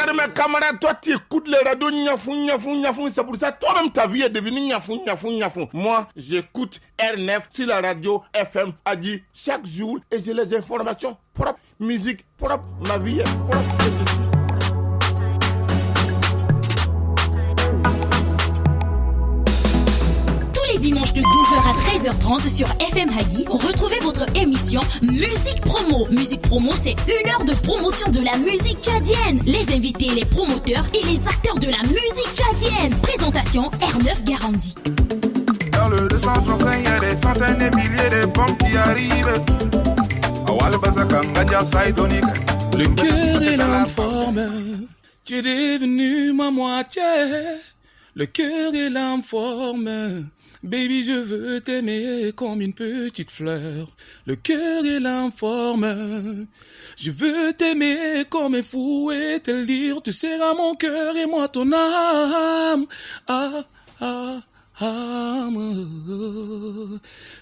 de mes camarades, toi tu écoutes les radios Niafou, c'est pour ça toi-même ta vie est devenue Niafou. Moi, j'écoute R9 sur la radio FM Agi chaque jour et j'ai les informations propres, musique propre, ma vie est propre. Dimanche de 12h à 13h30 sur FM Hagi, retrouvez votre émission Musique Promo. Musique Promo, c'est 1 heure de promotion de la musique tchadienne. Les invités, les promoteurs et les acteurs de la musique tchadienne. Présentation R9 Garandi. Dans le 235, il y a des centaines et milliers de bombes qui arrivent. Le cœur et l'âme forment, tu es devenu ma moitié. Le cœur et l'âme forment. Baby, je veux t'aimer comme une petite fleur. Le cœur et l'âme forment. Je veux t'aimer comme un fou et te le dire. Tu seras mon cœur et moi ton âme.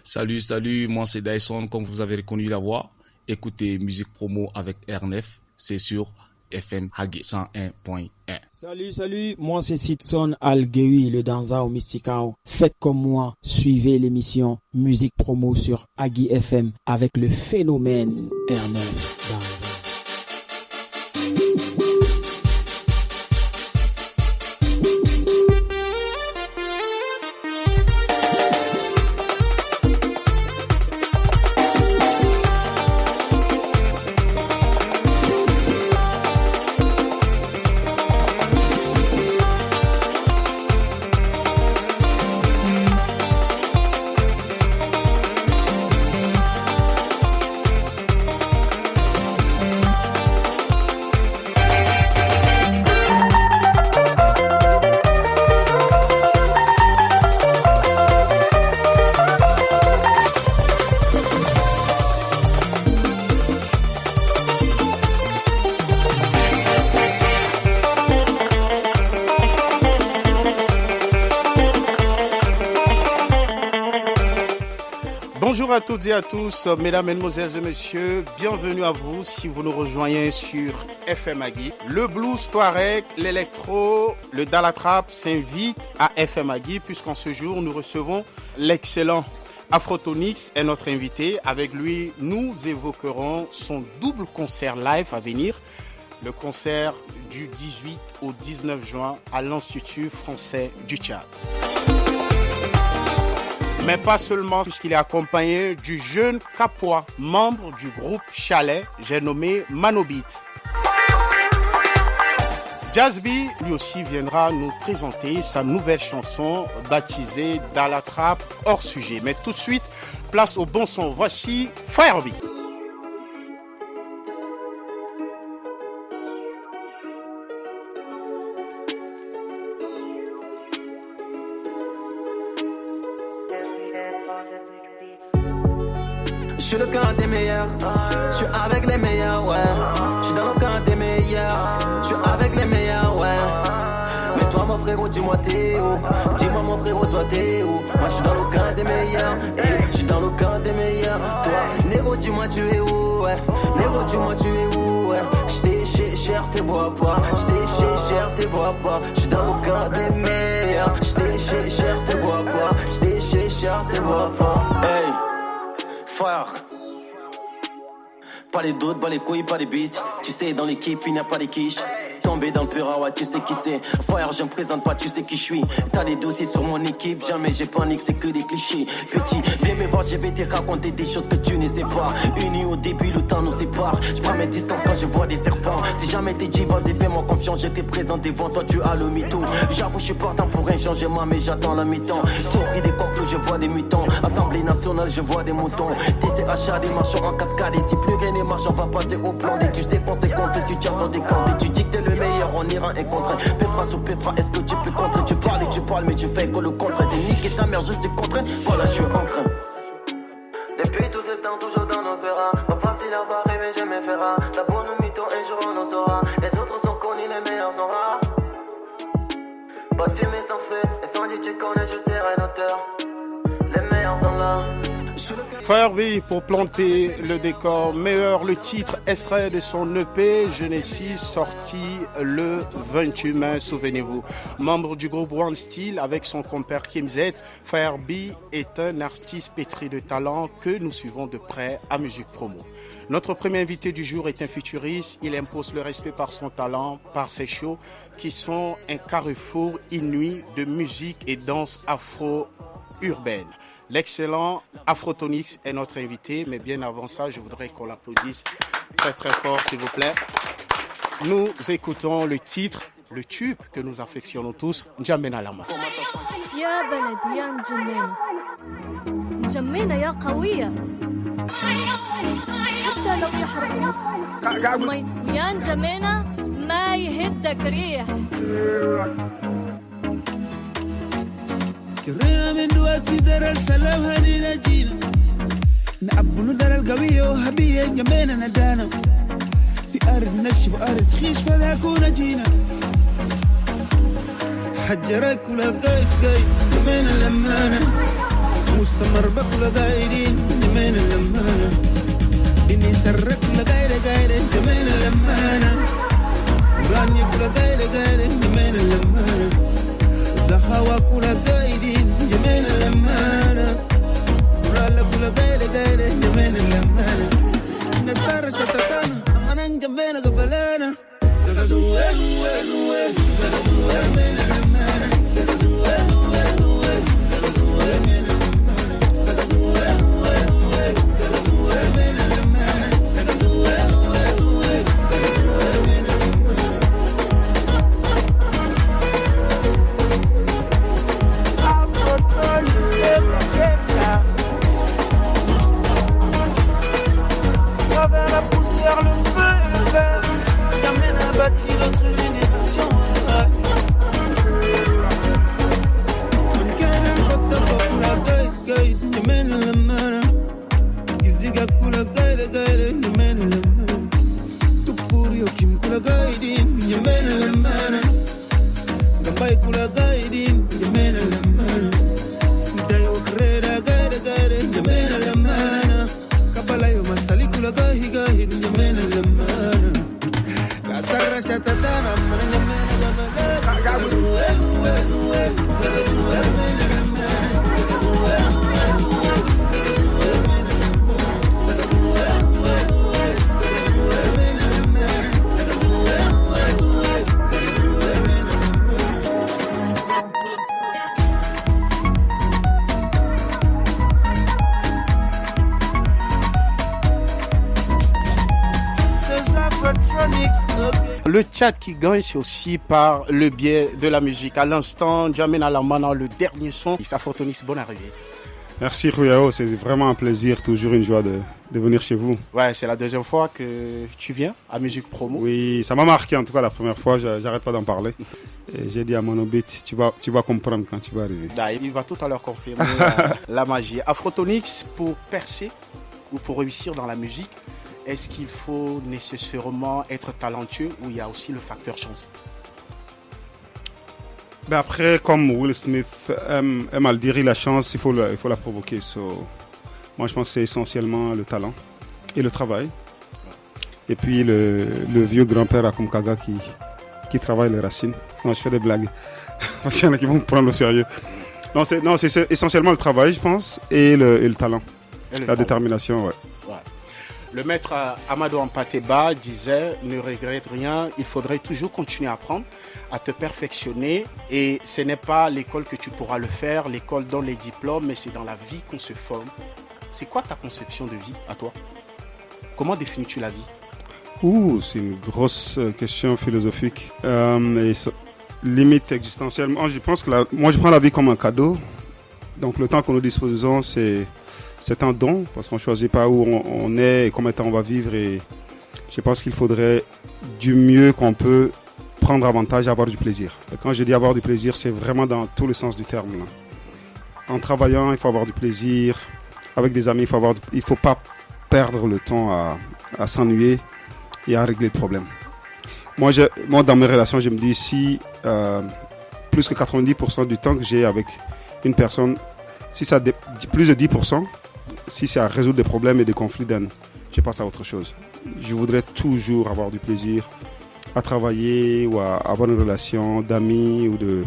Salut, moi c'est Dyson, comme vous avez reconnu la voix. Écoutez Musique Promo avec R9, c'est sur FM Hagi 101.1. Salut, moi c'est Sidson Algewi, le danza au Mysticao. Faites comme moi, suivez l'émission Musique Promo sur Hagi FM avec le phénomène R9 danza. Bonjour à toutes et à tous, mesdames, mesdemoiselles et messieurs, bienvenue à vous si vous nous rejoignez sur FM Hagi. Le blues touareg, l'électro, le dalatrap s'invite à FM Hagi puisqu'en ce jour nous recevons l'excellent Afrotonix est notre invité. Avec lui, nous évoquerons son double concert live à venir. Le concert du 18 au 19 juin à l'Institut français du Tchad. Mais pas seulement, puisqu'il est accompagné du jeune Capois, membre du groupe Chalet, j'ai nommé Manobit. Jazzby, lui aussi, viendra nous présenter sa nouvelle chanson baptisée Dalatrap hors sujet. Mais tout de suite, place au bon son. Voici Firebeat. Je suis le camp des meilleurs, je suis avec les meilleurs, ouais. Je suis dans le camp des meilleurs, je suis avec les meilleurs, ouais. Mais toi mon frérot, dis-moi t'es où? Dis-moi mon frérot, toi t'es où? Moi je suis dans le camp des meilleurs, je suis dans le camp des meilleurs. Toi, négo, dis-moi tu es où, ouais. Négo, dis-moi tu es où, ouais. J't'ai cher, te vois pas. J't'ai cher, te vois pas. Je suis dans le camp des meilleurs. J't'ai cher, te vois pas. J't'ai cher, te vois pas. Hey. Fire. Pas les doutes, pas les couilles, pas les bitches. Tu sais, dans l'équipe, il n'y a pas de quiche. Tombé dans le pur, ouais, tu sais qui c'est. Fire, je me présente pas, tu sais qui je suis. T'as des dossiers sur mon équipe, jamais j'ai panique, c'est que des clichés. Petit, viens me voir, je vais te raconter des choses que tu ne sais pas. Unis au début, le temps nous sépare. Je prends mes distances quand je vois des serpents. Si jamais t'es dit, vas-y, fais-moi confiance, je t'ai présent devant toi, tu as le mytho. J'avoue, je suis partant pour un changement, mais j'attends la mi-temps. Théorie des complots, je vois des mutants. Assemblée nationale, je vois des moutons. TCHA, des marcheurs en cascade. Et si plus rien ne marche, on va passer au plan. Et tu sais conséquentes, situation décomptée. Tu dis que t'es le meilleur, on ira un contre. Péfra sous péfra, est-ce que tu peux contrer? Tu parles et tu parles, mais tu fais que le contre. T'es niqué ta mère, je suis contre. Voilà, je suis en train. Depuis tout ce temps, toujours dans nos verras. Pas facile à barrer, mais j'aime faire. T'as beau nous mytho, un jour on en saura. Les autres sont connus, les meilleurs sont rares. Pas de film sans fait, et sans dire tu connais, je serai un auteur. Les meilleurs sont là. Firebee pour planter le décor. Meilleur, le titre extrait de son EP Genesis sorti le 28 mai, souvenez-vous. Membre du groupe One Steel avec son compère Kim Z, Firebee est un artiste pétri de talent que nous suivons de près à Musique Promo. Notre premier invité du jour est un futuriste. Il impose le respect par son talent, par ses shows qui sont un carrefour inouï de musique et danse afro-urbaine. L'excellent Afrotonix est notre invité, mais bien avant ça, je voudrais qu'on l'applaudisse très très fort, s'il vous plaît. Nous écoutons le titre, le tube que nous affectionnons tous, N'Djamena Lama. يا بلد يا نجمينا نجمينا يا قوية حتى لو يحرقوك ميت يا نجمينا ما يهدك ريح جرينا من دوات في دار السلام هدينا جينا نعبوا دار القوية وهبية جمينا ندانا في أرض نشف وأرض خيش فذاكونا جينا حجرك ولا قايد قايد جمينا لمانا مستمر بك ولا قايدين جمينا لمانا إني سرك ولا قايد قايد جمينا لمانا وراني ولا قايد قايد جمينا لمانا زهواك ولا قايدين جمينا لمانا ورالك ولا قايد قايد جمينا لمانا نسار شتتانا أمانا جمينا قبلانا زغزوين وين وين زغزوين من لمانا زغزوين وين وين زغزوين من لمانا زغزوين وين وين زغزوين من لمانا زغزوين وين وين زغزوين من لمانا Travers la poussière, le feu et le verre qui amène à bâtir notre génération. Le Tchad qui gagne, c'est aussi par le biais de la musique. À l'instant, N'Djamena Lama, le dernier son. Afrotonix, bonne arrivée. Merci Ruyao, c'est vraiment un plaisir, toujours une joie de venir chez vous. Ouais, c'est la deuxième fois que tu viens à Musique Promo. Oui, ça m'a marqué en tout cas la première fois, j'arrête pas d'en parler. Et j'ai dit à Monobit, tu vas comprendre quand tu vas arriver. Là, il va tout à l'heure confirmer la magie. Afrotonix, pour percer ou pour réussir dans la musique, est-ce qu'il faut nécessairement être talentueux ou il y a aussi le facteur chance? Ben après, comme Will Smith aime à le dire, la chance, il faut la provoquer. Moi, je pense que c'est essentiellement le talent et le travail. Et puis le vieux grand-père Akumkaga qui travaille les racines. Non, je fais des blagues. Parce qu'il y en a qui vont me prendre au sérieux. Non, c'est essentiellement le travail, je pense, et le talent. La détermination, ouais. Le maître Amadou Ampateba disait « Ne regrette rien, il faudrait toujours continuer à apprendre, à te perfectionner. Et ce n'est pas l'école que tu pourras le faire, l'école donne les diplômes, mais c'est dans la vie qu'on se forme. » C'est quoi ta conception de vie à toi? Comment définis-tu la vie? C'est une grosse question philosophique. Limite existentielle. Moi, je pense que je prends la vie comme un cadeau. Donc le temps que nous disposons, c'est un don, parce qu'on ne choisit pas où on est et combien de temps on va vivre. Et je pense qu'il faudrait du mieux qu'on peut prendre avantage et avoir du plaisir. Et quand je dis avoir du plaisir, c'est vraiment dans tout le sens du terme. Là. En travaillant, il faut avoir du plaisir. Avec des amis, il faut pas perdre le temps à s'ennuyer et à régler de problèmes. Moi, dans mes relations, je me dis si plus que 90% du temps que j'ai avec une personne, si ça plus de 10%, si c'est à résoudre des problèmes et des conflits, je passe à autre chose. Je voudrais toujours avoir du plaisir à travailler ou à avoir une relation d'amis ou de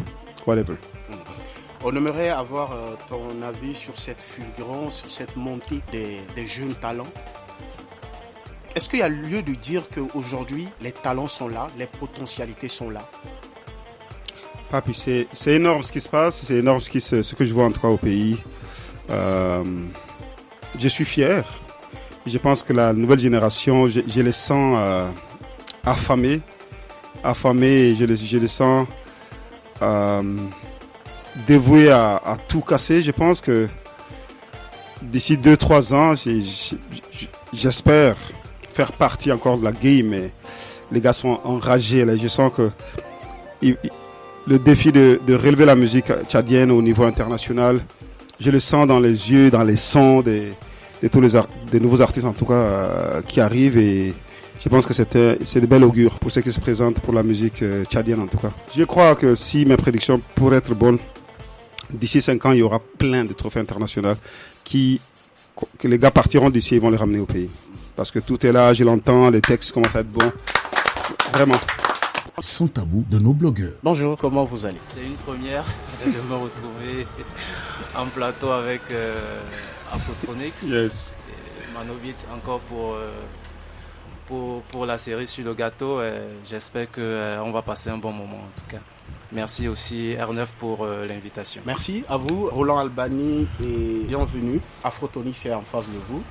whatever. On aimerait avoir ton avis sur cette fulgurance, sur cette montée des jeunes talents. Est-ce qu'il y a lieu de dire qu'aujourd'hui, les talents sont là, les potentialités sont là? Papi, c'est énorme ce qui se passe, c'est énorme ce que je vois en tout cas au pays. Je suis fier. Je pense que la nouvelle génération, je les sens affamés. Je les sens dévoués à tout casser. Je pense que d'ici 2-3 ans, j'espère faire partie encore de la game, mais les gars sont enragés. Là. Je sens que le défi de relever la musique tchadienne au niveau international, je le sens dans les yeux, dans les sons des nouveaux artistes en tout cas qui arrivent, et je pense que c'est de bel augure pour ceux qui se présentent pour la musique tchadienne en tout cas. Je crois que si mes prédictions pourraient être bonnes, d'ici 5 ans, il y aura plein de trophées internationaux que les gars partiront d'ici et vont les ramener au pays. Parce que tout est là, je l'entends, les textes commencent à être bons. Vraiment. Sans tabou de nos blogueurs. Bonjour, comment vous allez? C'est une première de me retrouver en plateau avec Afrotronics. Yes. Et Manobit encore pour la série sur le gâteau. J'espère qu'on va passer un bon moment en tout cas. Merci aussi R9 pour l'invitation. Merci à vous, Roland Albani, et bienvenue. Afrotronics est en face de vous.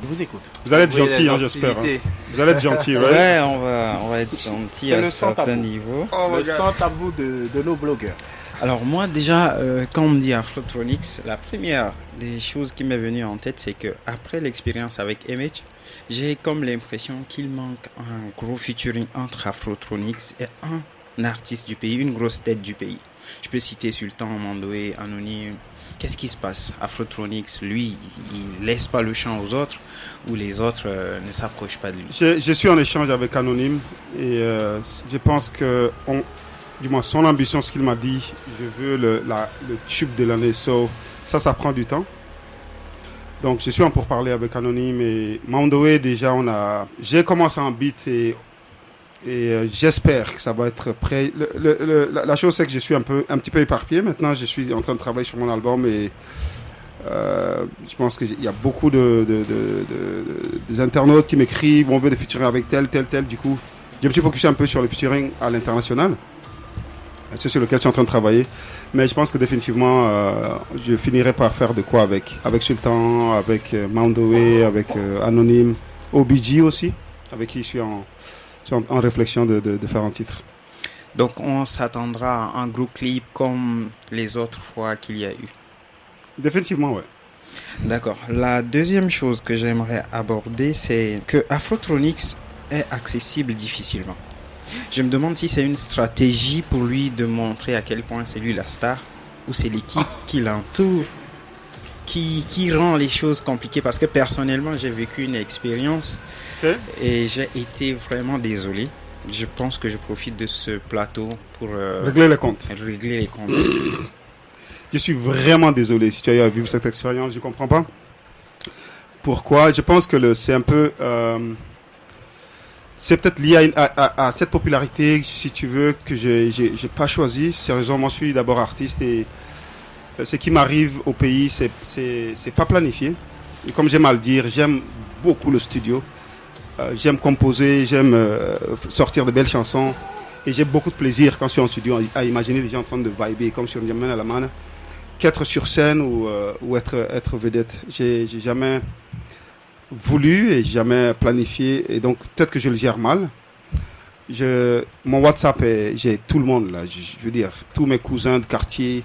Je vous écoute. Vous allez être gentil, j'espère. Hein. Vous allez être gentil, ouais, on va être gentil à certains niveaux. Le sans tabou de nos blogueurs. Alors moi déjà, quand on me dit Afrotronics, la première des choses qui m'est venue en tête, c'est que après l'expérience avec Image, j'ai comme l'impression qu'il manque un gros featuring entre Afrotronics et un artiste du pays, une grosse tête du pays. Je peux citer Sultan, Mandoé, Anonyme. Qu'est-ce qui se passe? Afrotronics, lui, il laisse pas le champ aux autres, ou les autres ne s'approchent pas de lui. Je suis en échange avec Anonyme, et je pense que, du moins son ambition, ce qu'il m'a dit, je veux le tube de l'année, ça prend du temps. Donc je suis en pourparlers avec Anonyme, et Mandoé, déjà j'ai commencé en beat, et j'espère que ça va être prêt. La chose, c'est que je suis un petit peu éparpillé. Maintenant, je suis en train de travailler sur mon album, et je pense qu'il y a beaucoup des internautes qui m'écrivent, on veut des featuring avec tel. Du coup, je me suis focusé un peu sur le featuring à l'international. C'est sur lequel je suis en train de travailler. Mais je pense que définitivement, je finirai par faire de quoi avec Sultan, avec Mandoé, avec Anonyme, OBG aussi, avec qui je suis en réflexion de faire un titre. Donc on s'attendra à un gros clip comme les autres fois qu'il y a eu? Définitivement, ouais. D'accord. La deuxième chose que j'aimerais aborder, c'est que Afrotronics est accessible difficilement. Je me demande si c'est une stratégie pour lui de montrer à quel point c'est lui la star, ou c'est l'équipe qui l'entoure qui rend les choses compliquées, parce que personnellement j'ai vécu une expérience et j'ai été vraiment désolé. Je pense que je profite de ce plateau pour régler les comptes. Je suis vraiment désolé si tu as vécu cette expérience, je comprends pas pourquoi. Je pense que c'est un peu c'est peut-être lié à cette popularité, si tu veux, que j'ai pas choisi. Sérieusement, moi je suis d'abord artiste, et ce qui m'arrive au pays, c'est pas planifié. Et comme j'aime à le dire, j'aime beaucoup le studio. J'aime composer, j'aime sortir de belles chansons. Et j'ai beaucoup de plaisir quand je suis en studio à imaginer les gens en train de vibrer comme sur N'Djamena Lamana, qu'être sur scène ou être vedette. J'ai jamais voulu et jamais planifié. Et donc peut-être que je le gère mal. Mon WhatsApp, j'ai tout le monde là. Je veux dire, tous mes cousins de quartier,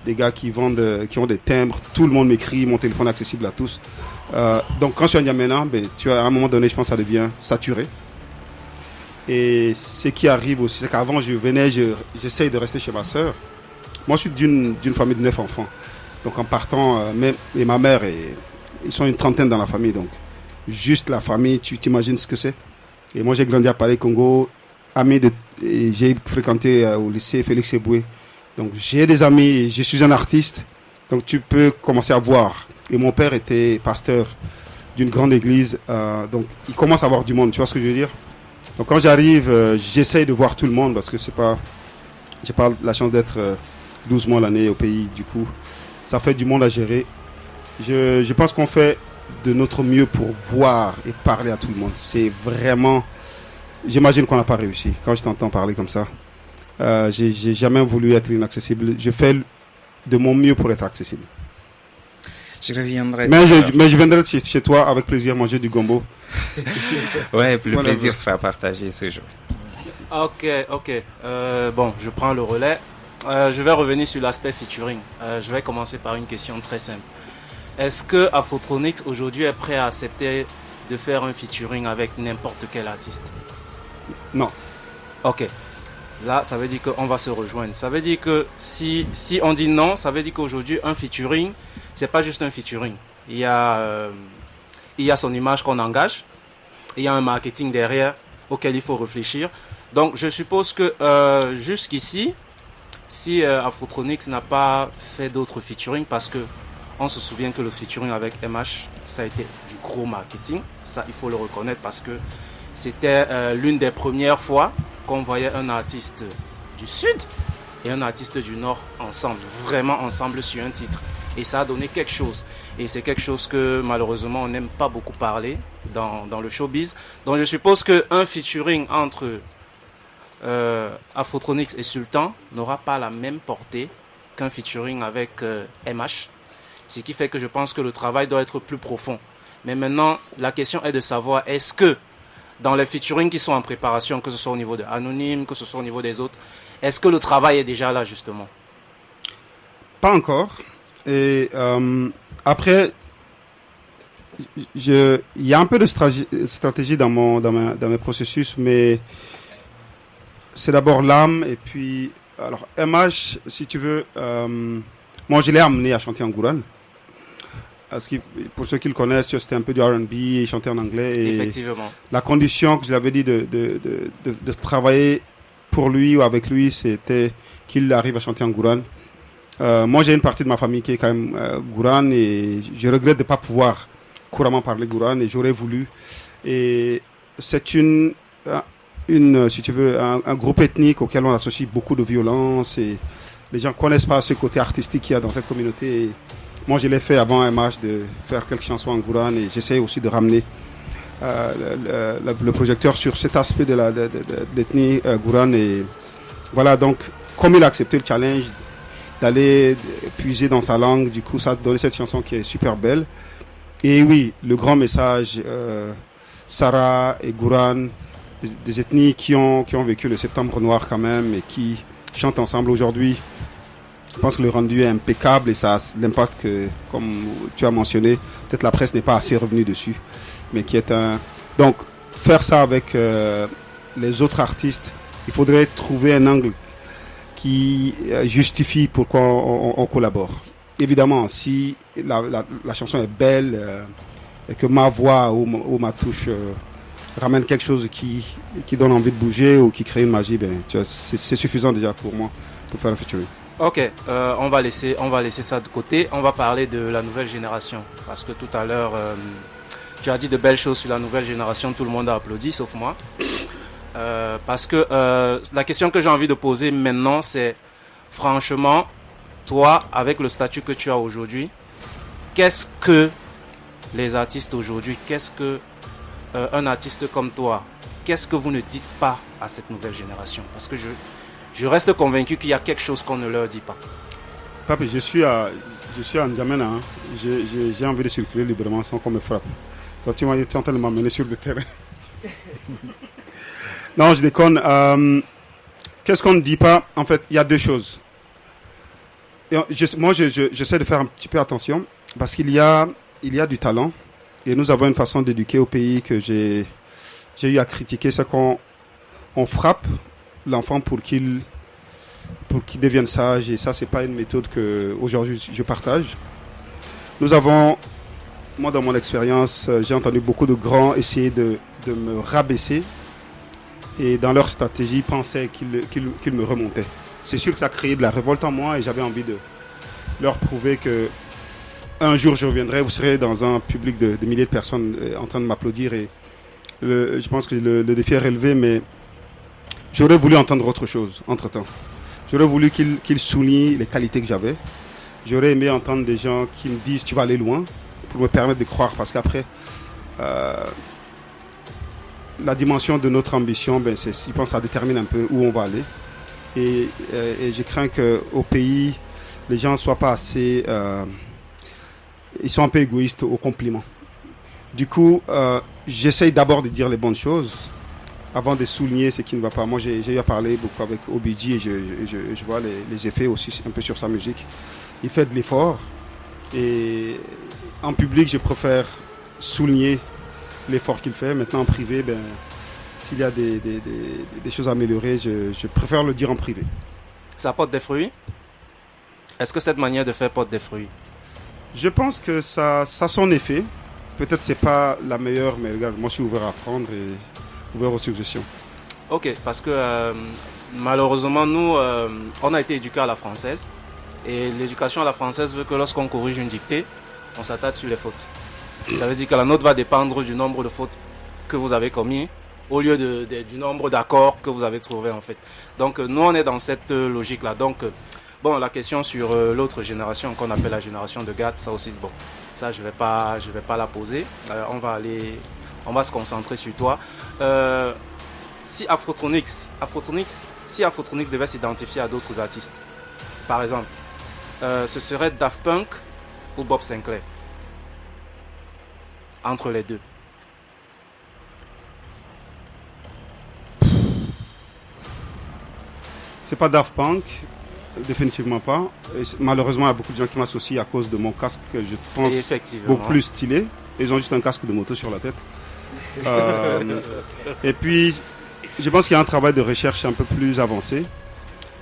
des gars qui ont des timbres, tout le monde m'écrit, mon téléphone est accessible à tous. Donc quand je suis à N'Djamena, à un moment donné, je pense que ça devient saturé. Et ce qui arrive aussi, c'est qu'avant j'essaye de rester chez ma soeur. Moi je suis d'une famille de 9 enfants. Donc en partant, et ma mère, ils sont une trentaine dans la famille. Donc juste la famille, tu t'imagines ce que c'est. Et moi j'ai grandi à Paris, Congo, et j'ai fréquenté au lycée Félix Eboué. Donc j'ai des amis, je suis un artiste. Donc tu peux commencer à voir Et mon père était pasteur d'une grande église. Donc, il commence à avoir du monde, tu vois ce que je veux dire? Donc, quand j'arrive, j'essaye de voir tout le monde parce que j'ai pas la chance d'être 12 mois l'année au pays. Du coup, ça fait du monde à gérer. Je pense qu'on fait de notre mieux pour voir et parler à tout le monde. C'est vraiment... J'imagine qu'on n'a pas réussi. Quand je t'entends parler comme ça, j'ai jamais voulu être inaccessible. Je fais de mon mieux pour être accessible. Je reviendrai. Mais je viendrai chez toi avec plaisir manger du gombo. Ouais, le plaisir sera partagé ce jour. Ok. Bon, je prends le relais. Je vais revenir sur l'aspect featuring. Je vais commencer par une question très simple. Est-ce que Afrotronics aujourd'hui est prêt à accepter de faire un featuring avec n'importe quel artiste? Non. Ok. Là, ça veut dire qu'on va se rejoindre. Ça veut dire que si on dit non, ça veut dire qu'aujourd'hui, un featuring, c'est pas juste un featuring. Il y a son image qu'on engage. Il y a un marketing derrière auquel il faut réfléchir. Donc, je suppose que jusqu'ici, si Afrotronics n'a pas fait d'autres featuring, parce que on se souvient que le featuring avec MH, ça a été du gros marketing. Ça, il faut le reconnaître parce que c'était l'une des premières fois qu'on voyait un artiste du Sud et un artiste du Nord ensemble, vraiment ensemble sur un titre. Et ça a donné quelque chose. Et c'est quelque chose que malheureusement on n'aime pas beaucoup parler dans le showbiz. Donc je suppose qu'un featuring entre Afrotronics et Sultan n'aura pas la même portée qu'un featuring avec MH. Ce qui fait que je pense que le travail doit être plus profond. Mais maintenant, la question est de savoir, est-ce que dans les featuring qui sont en préparation, que ce soit au niveau de Anonyme, que ce soit au niveau des autres, est-ce que le travail est déjà là justement? Pas encore. Et après, il y a un peu de stratégie dans mes processus, mais c'est d'abord l'âme. Et puis, alors MH, si tu veux, moi je l'ai amené à chanter en Gouran. Parce que pour ceux qui le connaissent, c'était un peu du R&B, il chantait en anglais. Et effectivement. La condition que je l'avais dit de travailler pour lui ou avec lui, c'était qu'il arrive à chanter en Gouran. Moi, j'ai une partie de ma famille qui est quand même Gouran et je regrette de ne pas pouvoir couramment parler Gouran et j'aurais voulu. Et c'est si tu veux, un groupe ethnique auquel on associe beaucoup de violence et les gens ne connaissent pas ce côté artistique qu'il y a dans cette communauté. Et moi, je l'ai fait avant MH de faire quelques chansons en Gouran et j'essaie aussi de ramener le projecteur sur cet aspect de l'ethnie Gouran. Et voilà, donc, comme il a accepté le challenge d'aller puiser dans sa langue, du coup, ça a donné cette chanson qui est super belle. Et oui, le grand message, Sarah et Gouran, des ethnies qui ont vécu le septembre noir quand même et qui chantent ensemble aujourd'hui. Je pense que le rendu est impeccable et ça a l'impact que, comme tu as mentionné, peut-être la presse n'est pas assez revenue dessus, mais qui est Donc, faire ça avec les autres artistes, il faudrait trouver un angle qui justifie pourquoi on collabore. Évidemment, si la chanson est belle et que ma voix ou ma touche ramène quelque chose qui donne envie de bouger ou qui crée une magie, c'est suffisant déjà pour moi pour faire un featuring. Ok, on va laisser ça de côté. On va parler de la nouvelle génération. Parce que tout à l'heure, tu as dit de belles choses sur la nouvelle génération. Tout le monde a applaudi, sauf moi. Parce que la question que j'ai envie de poser maintenant, c'est franchement, toi, avec le statut que tu as aujourd'hui, qu'est-ce que les artistes aujourd'hui, qu'est-ce que un artiste comme toi, qu'est-ce que vous ne dites pas à cette nouvelle génération? Parce que je reste convaincu qu'il y a quelque chose qu'on ne leur dit pas. Papi, je suis à N'Djamena. Hein. J'ai envie de circuler librement sans qu'on me frappe. Toi, tu es en train de m'amener sur le terrain. Non, je déconne. Qu'est-ce qu'on ne dit pas? En fait, il y a deux choses. Moi, j'essaie de faire un petit peu attention parce qu'il y a du talent et nous avons une façon d'éduquer au pays que j'ai eu à critiquer. C'est qu'on frappe l'enfant pour qu'il devienne sage et ça, c'est pas une méthode que aujourd'hui je partage. Moi, dans mon expérience, j'ai entendu beaucoup de grands essayer de me rabaisser et dans leur stratégie, pensaient qu'ils me remontaient. C'est sûr que ça a créé de la révolte en moi et j'avais envie de leur prouver que un jour je reviendrai, vous serez dans un public de milliers de personnes en train de m'applaudir et je pense que le défi est relevé, mais j'aurais voulu entendre autre chose entre-temps. J'aurais voulu qu'il souligne les qualités que j'avais. J'aurais aimé entendre des gens qui me disent tu vas aller loin pour me permettre de croire, parce qu'après la dimension de notre ambition, je pense que ça détermine un peu où on va aller. Et je crains qu'au pays, les gens ne soient pas assez... ils sont un peu égoïstes au compliment. Du coup, j'essaye d'abord de dire les bonnes choses avant de souligner ce qui ne va pas. Moi, j'ai eu à parler beaucoup avec OBG et je vois les effets aussi un peu sur sa musique. Il fait de l'effort et en public, je préfère souligner l'effort qu'il fait. Maintenant, en privé, s'il y a des choses à améliorer, je préfère le dire en privé. Ça porte des fruits? Est-ce que cette manière de faire porte des fruits? Je pense que ça a son effet. Peut-être que ce n'est pas la meilleure, mais regarde, moi je suis ouvert à apprendre et ouvert aux suggestions. Ok, parce que malheureusement, nous, on a été éduqués à la française. Et l'éducation à la française veut que lorsqu'on corrige une dictée, on s'attarde sur les fautes. Ça veut dire que la note va dépendre du nombre de fautes que vous avez commis au lieu du nombre d'accords que vous avez trouvé en fait. Donc nous, on est dans cette logique-là. Donc bon, la question sur l'autre génération qu'on appelle la génération de GAT, ça aussi, bon, ça je vais pas la poser. On va se concentrer sur toi. Si Afrotronics devait s'identifier à d'autres artistes, par exemple, ce serait Daft Punk ou Bob Sinclair? Entre les deux. C'est pas Daft Punk, définitivement pas. Et malheureusement, il y a beaucoup de gens qui m'associent à cause de mon casque, je pense, beaucoup plus stylé. Ils ont juste un casque de moto sur la tête. Et puis, je pense qu'il y a un travail de recherche un peu plus avancé.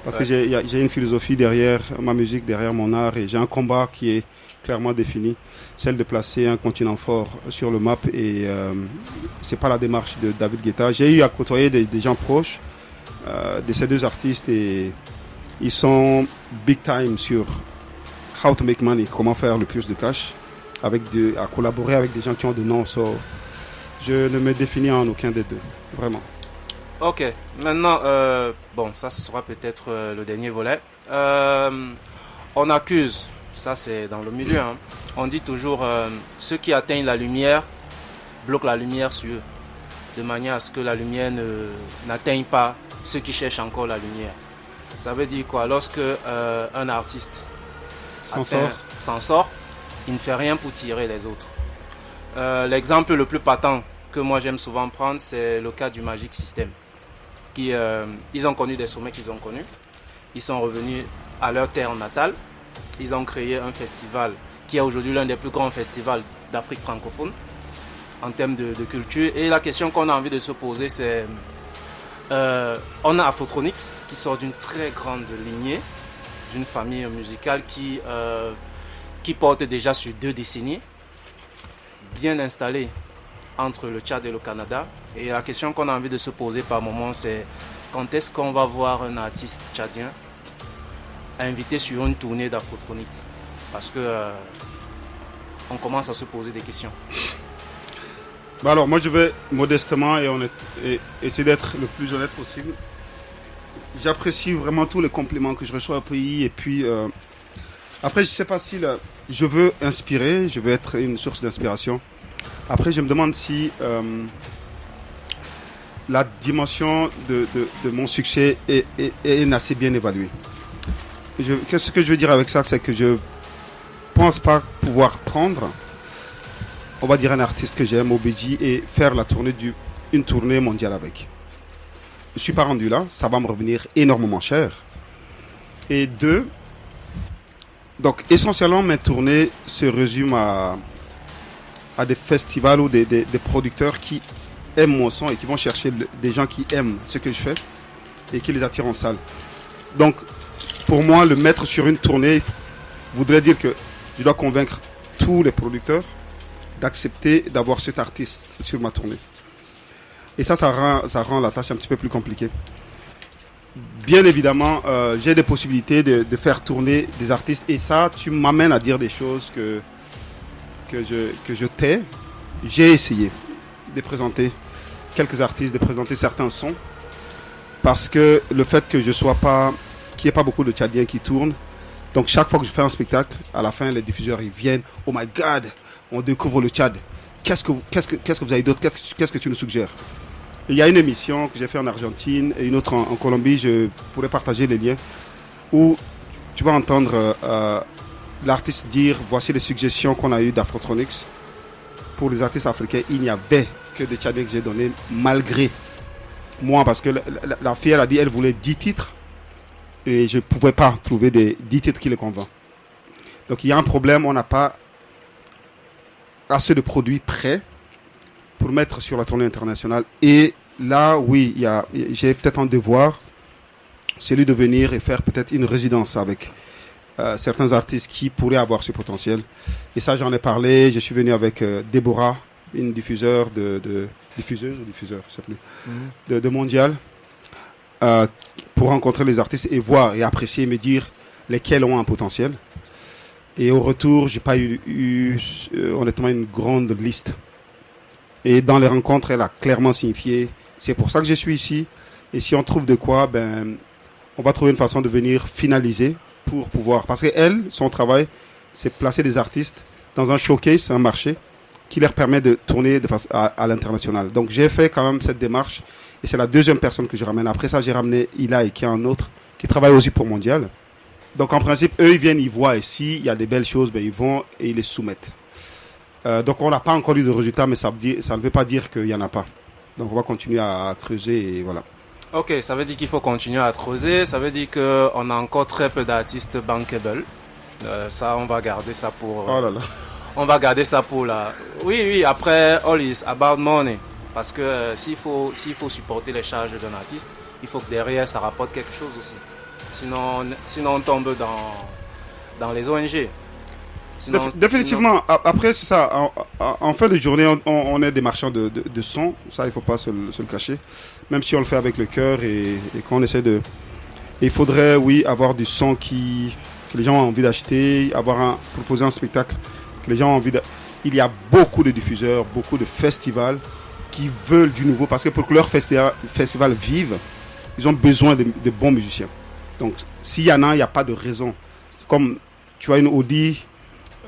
Parce que j'ai une philosophie derrière ma musique, derrière mon art, et j'ai un combat qui est clairement défini, celle de placer un continent fort sur le map, et c'est pas la démarche de David Guetta. J'ai eu à côtoyer des gens proches de ces deux artistes, et ils sont big time sur how to make money, comment faire le plus de cash, à collaborer avec des gens qui ont des noms. Je ne me définis en aucun des deux, vraiment. Ok, maintenant, bon, ça ce sera peut-être le dernier volet. On accuse, ça c'est dans le milieu, hein, on dit toujours ceux qui atteignent la lumière bloquent la lumière sur eux, de manière à ce que la lumière n'atteigne pas ceux qui cherchent encore la lumière. Ça veut dire quoi? Lorsque un artiste s'en sort, il ne fait rien pour tirer les autres. L'exemple le plus patent que moi j'aime souvent prendre, c'est le cas du Magic System. Ils ont connu des sommets qu'ils ont connus. Ils sont revenus à leur terre natale. Ils ont créé un festival qui est aujourd'hui l'un des plus grands festivals d'Afrique francophone en termes de culture. Et la question qu'on a envie de se poser, c'est on a Afrotronics qui sort d'une très grande lignée, d'une famille musicale qui porte déjà sur 2 décennies, bien installée entre le Tchad et le Canada. Et la question qu'on a envie de se poser par moment, c'est quand est-ce qu'on va voir un artiste tchadien invité sur une tournée d'Afrotronics? Parce que on commence à se poser des questions. Alors moi je vais modestement et essayer d'être le plus honnête possible. J'apprécie vraiment tous les compliments que je reçois au pays, et puis après je sais pas si je veux inspirer, je veux être une source d'inspiration. Après, je me demande si la dimension de mon succès est assez bien évaluée. Ce que je veux dire avec ça, c'est que je ne pense pas pouvoir prendre, on va dire, un artiste que j'aime, OBG, et faire une tournée mondiale avec. Je ne suis pas rendu là, ça va me revenir énormément cher. Et 2, donc essentiellement mes tournées se résument à des festivals ou des producteurs qui aiment mon son et qui vont chercher des gens qui aiment ce que je fais et qui les attirent en salle. Donc, pour moi, le mettre sur une tournée voudrait dire que je dois convaincre tous les producteurs d'accepter d'avoir cet artiste sur ma tournée. Et ça rend la tâche un petit peu plus compliquée. Bien évidemment, j'ai des possibilités de faire tourner des artistes, et ça, tu m'amènes à dire des choses que que je tais, j'ai essayé de présenter quelques artistes, de présenter certains sons, parce que le fait que je sois pas, qu'il n'y ait pas beaucoup de Tchadiens qui tournent, donc chaque fois que je fais un spectacle, à la fin les diffuseurs ils viennent, oh my God, on découvre le Tchad. Qu'est-ce que vous avez d'autre? Qu'est-ce que tu nous suggères? Il y a une émission que j'ai fait en Argentine et une autre en Colombie, je pourrais partager les liens, où tu vas entendre l'artiste dire voici les suggestions qu'on a eues d'Afrotronics. Pour les artistes africains, il n'y avait que des Tchadiens que j'ai donnés malgré moi, parce que la fille elle a dit elle voulait 10 titres et je ne pouvais pas trouver des 10 titres qui les convainquent. Donc il y a un problème, on n'a pas assez de produits prêts pour mettre sur la tournée internationale. Et là, oui, j'ai peut-être un devoir, celui de venir et faire peut-être une résidence avec certains artistes qui pourraient avoir ce potentiel. Et ça, j'en ai parlé. Je suis venu avec Déborah, une diffuseuse ou diffuseur, je sais plus, de Mondial, pour rencontrer les artistes et voir et apprécier et me dire lesquels ont un potentiel. Et au retour, j'ai pas eu honnêtement une grande liste. Et dans les rencontres, elle a clairement signifié, c'est pour ça que je suis ici. Et si on trouve de quoi, on va trouver une façon de venir finaliser pour pouvoir. Parce que elle, son travail, c'est placer des artistes dans un showcase, un marché, qui leur permet de tourner de façon à l'international. Donc j'ai fait quand même cette démarche. Et c'est la deuxième personne que je ramène. Après ça, j'ai ramené Ila et qui est un autre, qui travaille aussi pour Mondial. Donc en principe, eux, ils viennent, ils voient. Et s'il y a des belles choses, ils vont et ils les soumettent. Donc on n'a pas encore eu de résultats, mais ça ne veut pas dire qu'il n'y en a pas. Donc on va continuer à creuser et voilà. Ok, ça veut dire qu'il faut continuer à creuser. Ça veut dire qu'on a encore très peu d'artistes bankable. Ça, on va garder ça pour... oh là là. On va garder ça pour la... Oui, après, all is about money. Parce que s'il faut supporter les charges d'un artiste, il faut que derrière, ça rapporte quelque chose aussi. Sinon on tombe dans les ONG. Définitivement. Après, c'est ça. En fin de journée, on est des marchands de son. Ça, il ne faut pas se le cacher. Même si on le fait avec le cœur et qu'on essaie de... Il faudrait, oui, avoir du son que les gens ont envie d'acheter, proposer un spectacle que les gens ont envie de... Il y a beaucoup de diffuseurs, beaucoup de festivals qui veulent du nouveau. Parce que pour que leur festival vive, ils ont besoin de bons musiciens. Donc, s'il y en a, il n'y a pas de raison. C'est comme, tu vois, une Audi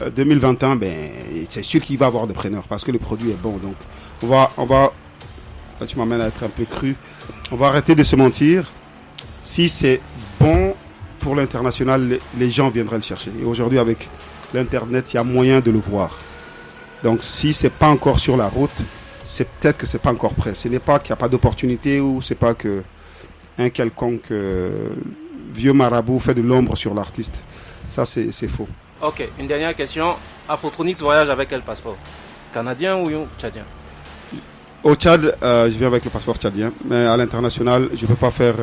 2021, c'est sûr qu'il va avoir des preneurs parce que le produit est bon. Donc, on va là, tu m'amènes à être un peu cru. On va arrêter de se mentir. Si c'est bon pour l'international, les gens viendraient le chercher. Et aujourd'hui, avec l'Internet, il y a moyen de le voir. Donc, si c'est pas encore sur la route, c'est peut-être que c'est pas encore prêt. Ce n'est pas qu'il n'y a pas d'opportunité ou c'est pas que un quelconque vieux marabout fait de l'ombre sur l'artiste. Ça, c'est faux. Ok, une dernière question. Afrotronics voyage avec quel passeport? Canadien ou tchadien? Au Tchad, je viens avec le passeport tchadien. Mais à l'international, je ne peux pas faire...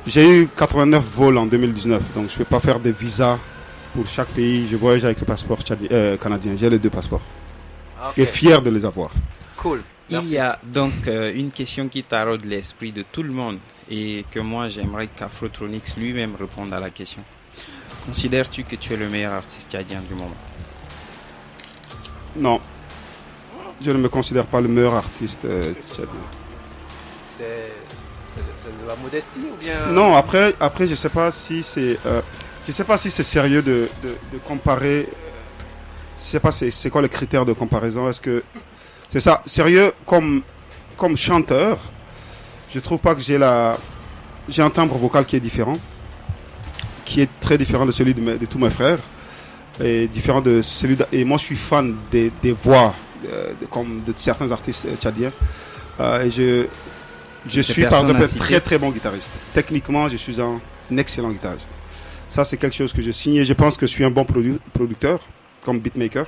J'ai eu 89 vols en 2019. Donc, je ne peux pas faire des visas pour chaque pays. Je voyage avec le passeport canadien. J'ai les deux passeports. Okay. Et fier de les avoir. Cool. Merci. Il y a donc une question qui taraude l'esprit de tout le monde et que moi j'aimerais qu'Afrotronics lui-même réponde à la question. Considères-tu que tu es le meilleur artiste tchadien du moment? Non. Je ne me considère pas le meilleur artiste tchadien. C'est de la modestie ou bien... Non, après je ne sais pas si c'est... je sais pas si c'est sérieux de comparer... Je ne sais pas c'est quoi les critères de comparaison. Est-ce que... C'est ça, sérieux, comme chanteur, je trouve pas que j'ai un timbre vocal qui est différent, qui est très différent de celui de tous mes frères, et différent de celui et moi je suis fan des voix comme de certains artistes tchadiens. Et je suis par exemple un très très bon guitariste. Techniquement, je suis un excellent guitariste. Ça c'est quelque chose que je signe et je pense que je suis un bon producteur comme beatmaker.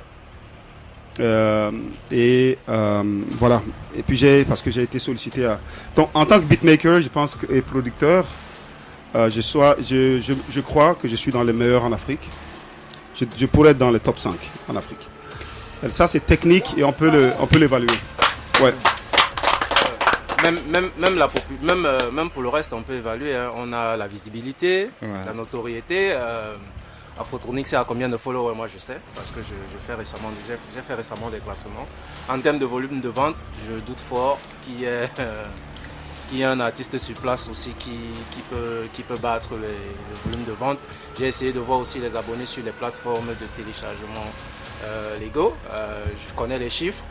Voilà. Et puis parce que j'ai été sollicité donc en tant que beatmaker, je pense et producteur, je crois que je suis dans les meilleurs en Afrique. Je pourrais être dans les top 5 en Afrique. Et ça c'est technique et on peut l'évaluer. Ouais. Même pour le reste, on peut évaluer. Hein. On a la visibilité, la notoriété. Afrotronics, c'est à combien de followers? Moi, je sais, parce que j'ai fait récemment des classements. En termes de volume de vente, je doute fort qu'il y ait un artiste sur place aussi qui peut battre le volume de vente. J'ai essayé de voir aussi les abonnés sur les plateformes de téléchargement légaux. Je connais les chiffres.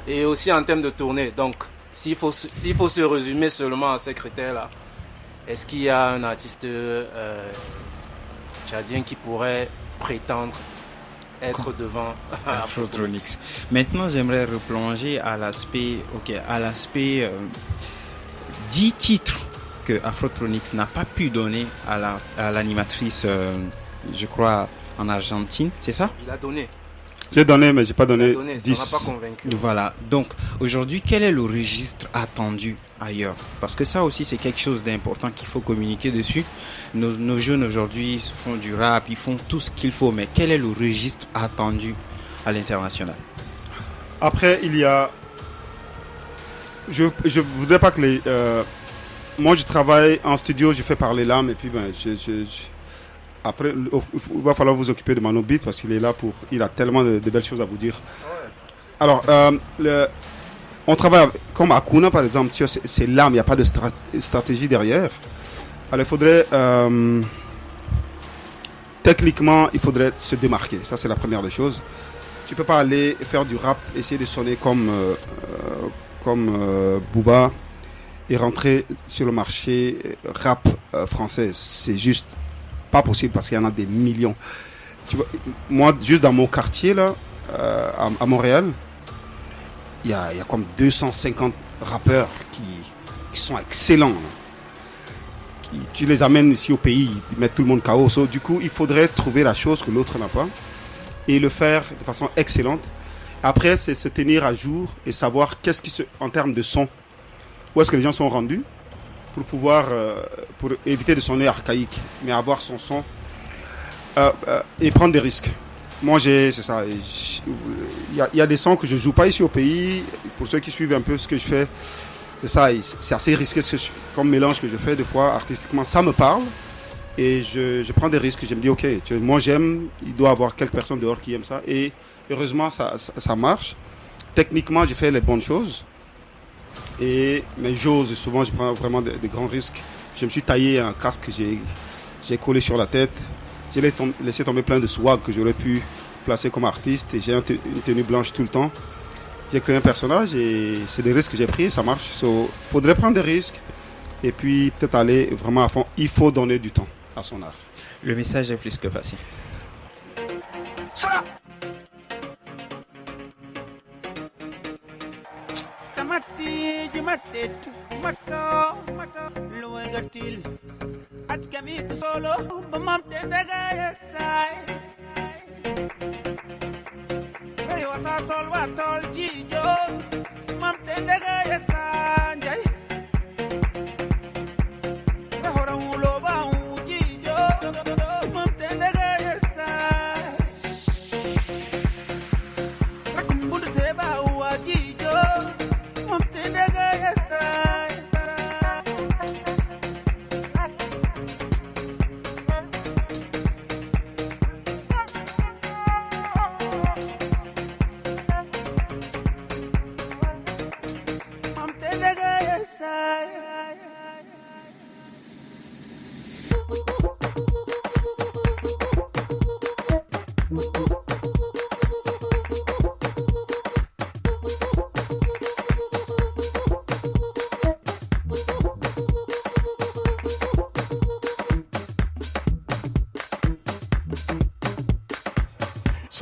Et aussi en termes de tournée. Donc, s'il faut se résumer seulement à ces critères-là, est-ce qu'il y a un artiste tchadien qui pourrait prétendre être devant Afrotronics? Maintenant, j'aimerais replonger à l'aspect 10 titres que Afrotronics n'a pas pu donner à l'animatrice, je crois, en Argentine, c'est ça? Il a donné. J'ai donné, mais j'ai pas donné 10. Ça m'a pas convaincu. Voilà. Donc, aujourd'hui, quel est le registre attendu ailleurs? Parce que ça aussi, c'est quelque chose d'important qu'il faut communiquer dessus. Nos jeunes aujourd'hui font du rap, ils font tout ce qu'il faut, mais quel est le registre attendu à l'international? Après, il y a... Je voudrais pas que les... moi, je travaille en studio, je fais parler l'âme, et puis après, il va falloir vous occuper de Mano Beat parce qu'il est là pour... Il a tellement de belles choses à vous dire. Alors, on travaille comme Akuna, par exemple. C'est l'âme, il n'y a pas de stratégie derrière. Alors, il faudrait... techniquement, il faudrait se démarquer. Ça, c'est la première des choses. Tu ne peux pas aller faire du rap, essayer de sonner comme Booba et rentrer sur le marché rap français. C'est juste pas possible parce qu'il y en a des millions. Tu vois, moi, juste dans mon quartier là, à Montréal, il y a comme 250 rappeurs qui sont excellents. Tu les amènes ici au pays, ils mettent tout le monde KO. Du coup, il faudrait trouver la chose que l'autre n'a pas et le faire de façon excellente. Après, c'est se tenir à jour et savoir en termes de son, où est-ce que les gens sont rendus pour pouvoir, pour éviter de sonner archaïque, mais avoir son son et prendre des risques. Moi, c'est ça. Il y a des sons que je joue pas ici au pays. Pour ceux qui suivent un peu ce que je fais, c'est ça. C'est assez risqué comme mélange que je fais des fois artistiquement. Ça me parle et je prends des risques. Je me dis, ok, moi j'aime. Il doit y avoir quelques personnes dehors qui aiment ça. Et heureusement, ça marche. Techniquement, j'ai fait les bonnes choses. Mais j'ose, souvent je prends vraiment des grands risques. Je me suis taillé un casque que j'ai collé sur la tête. J'ai laissé tomber plein de swag que j'aurais pu placer comme artiste. Et j'ai une tenue blanche tout le temps. J'ai créé un personnage et c'est des risques que j'ai pris, ça marche. Faudrait prendre des risques et puis peut-être aller vraiment à fond. Il faut donner du temps à son art. Le message est plus que passé.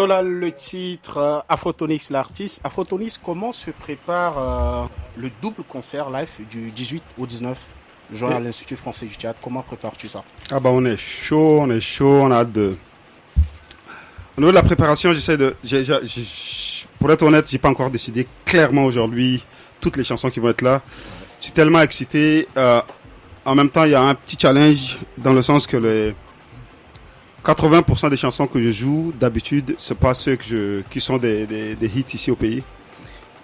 Là, le titre Afrotronics, l'artiste. Afrotronics, comment se prépare le double concert live du 18 au 19 juin à l'Institut français du théâtre? Comment prépares-tu ça? Ah bah on est chaud, on a hâte de... Au niveau de la préparation, pour être honnête, j'ai pas encore décidé clairement aujourd'hui toutes les chansons qui vont être là. Je suis tellement excité. En même temps, il y a un petit challenge dans le sens que les 80% des chansons que je joue, d'habitude, c'est pas ceux qui sont des hits ici au pays.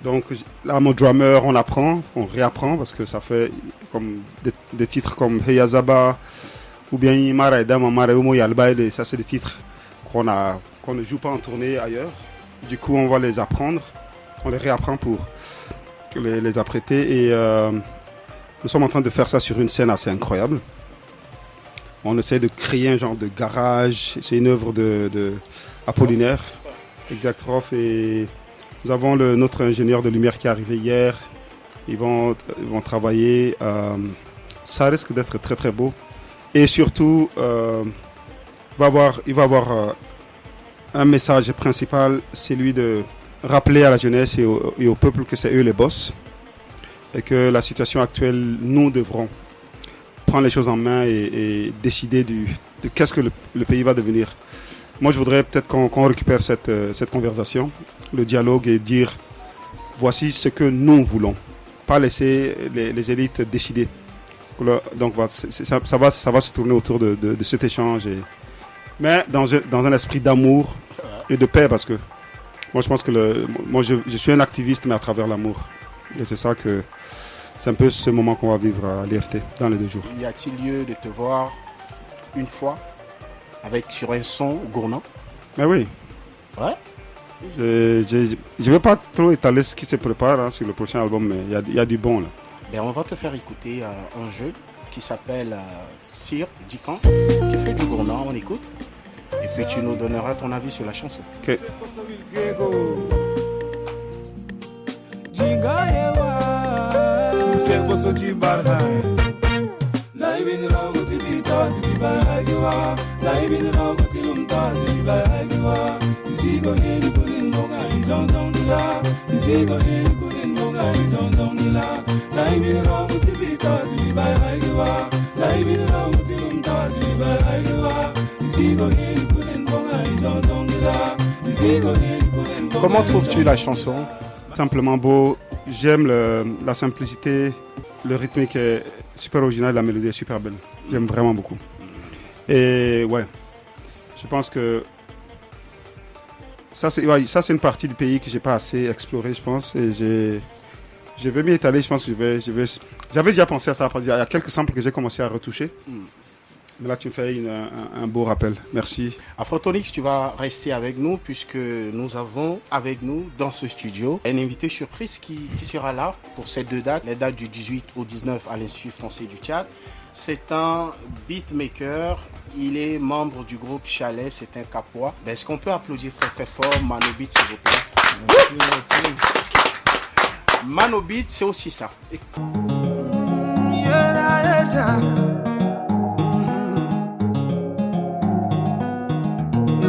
Donc là, mon drummer, on réapprend parce que ça fait comme des titres comme Hey Yazaba ou bien Imara et Dama Mareumo Yalba, ça c'est des titres qu'on ne joue pas en tournée ailleurs. Du coup, on va les apprendre, on les réapprend pour les apprêter. Et nous sommes en train de faire ça sur une scène assez incroyable. On essaie de créer un genre de garage. C'est une œuvre de Apollinaire, Exactrof. Et nous avons notre ingénieur de lumière qui est arrivé hier. Ils vont travailler. Ça risque d'être très très beau. Et surtout, il va avoir un message principal, celui de rappeler à la jeunesse et au peuple que c'est eux les boss. Et que la situation actuelle, nous devrons prendre les choses en main et décider de qu'est-ce que le pays va devenir. Moi, je voudrais peut-être qu'on récupère cette conversation, le dialogue, et dire voici ce que nous voulons. Pas laisser les élites décider. Donc, ça va se tourner autour de cet échange. Mais dans un esprit d'amour et de paix, parce que moi, je pense que je suis un activiste, mais à travers l'amour. Et c'est ça que c'est un peu ce moment qu'on va vivre à l'IFT dans les 2 jours. Y a-t-il lieu de te voir une fois sur un son gourmand? Mais oui. Ouais. Je vais pas trop étaler ce qui se prépare sur le prochain album, mais il y a du bon là. Ben, on va te faire écouter un jeu qui s'appelle Sir Dikan, qui fait du gourmand. On écoute. Et puis tu nous donneras ton avis sur la chanson. Ok. Comment trouves-tu la chanson? Simplement beau. J'aime la simplicité, le rythmique est super original, la mélodie est super belle. J'aime vraiment beaucoup. Et ouais, je pense que ça c'est une partie du pays que j'ai pas assez exploré, je pense. Et je vais m'y étaler. Je pense que j'avais déjà pensé à ça. Il y a quelques samples que j'ai commencé à retoucher. Mais là, tu me fais un beau rappel. Merci. Afrotonix, tu vas rester avec nous puisque nous avons avec nous dans ce studio un invité surprise qui sera là pour ces 2 dates, les dates du 18 au 19 à l'Institut français du Tchad. C'est un beatmaker, il est membre du groupe Chalet, c'est un capois. Est-ce qu'on peut applaudir très très fort Manobit, s'il vous plaît? Manobit, c'est aussi ça.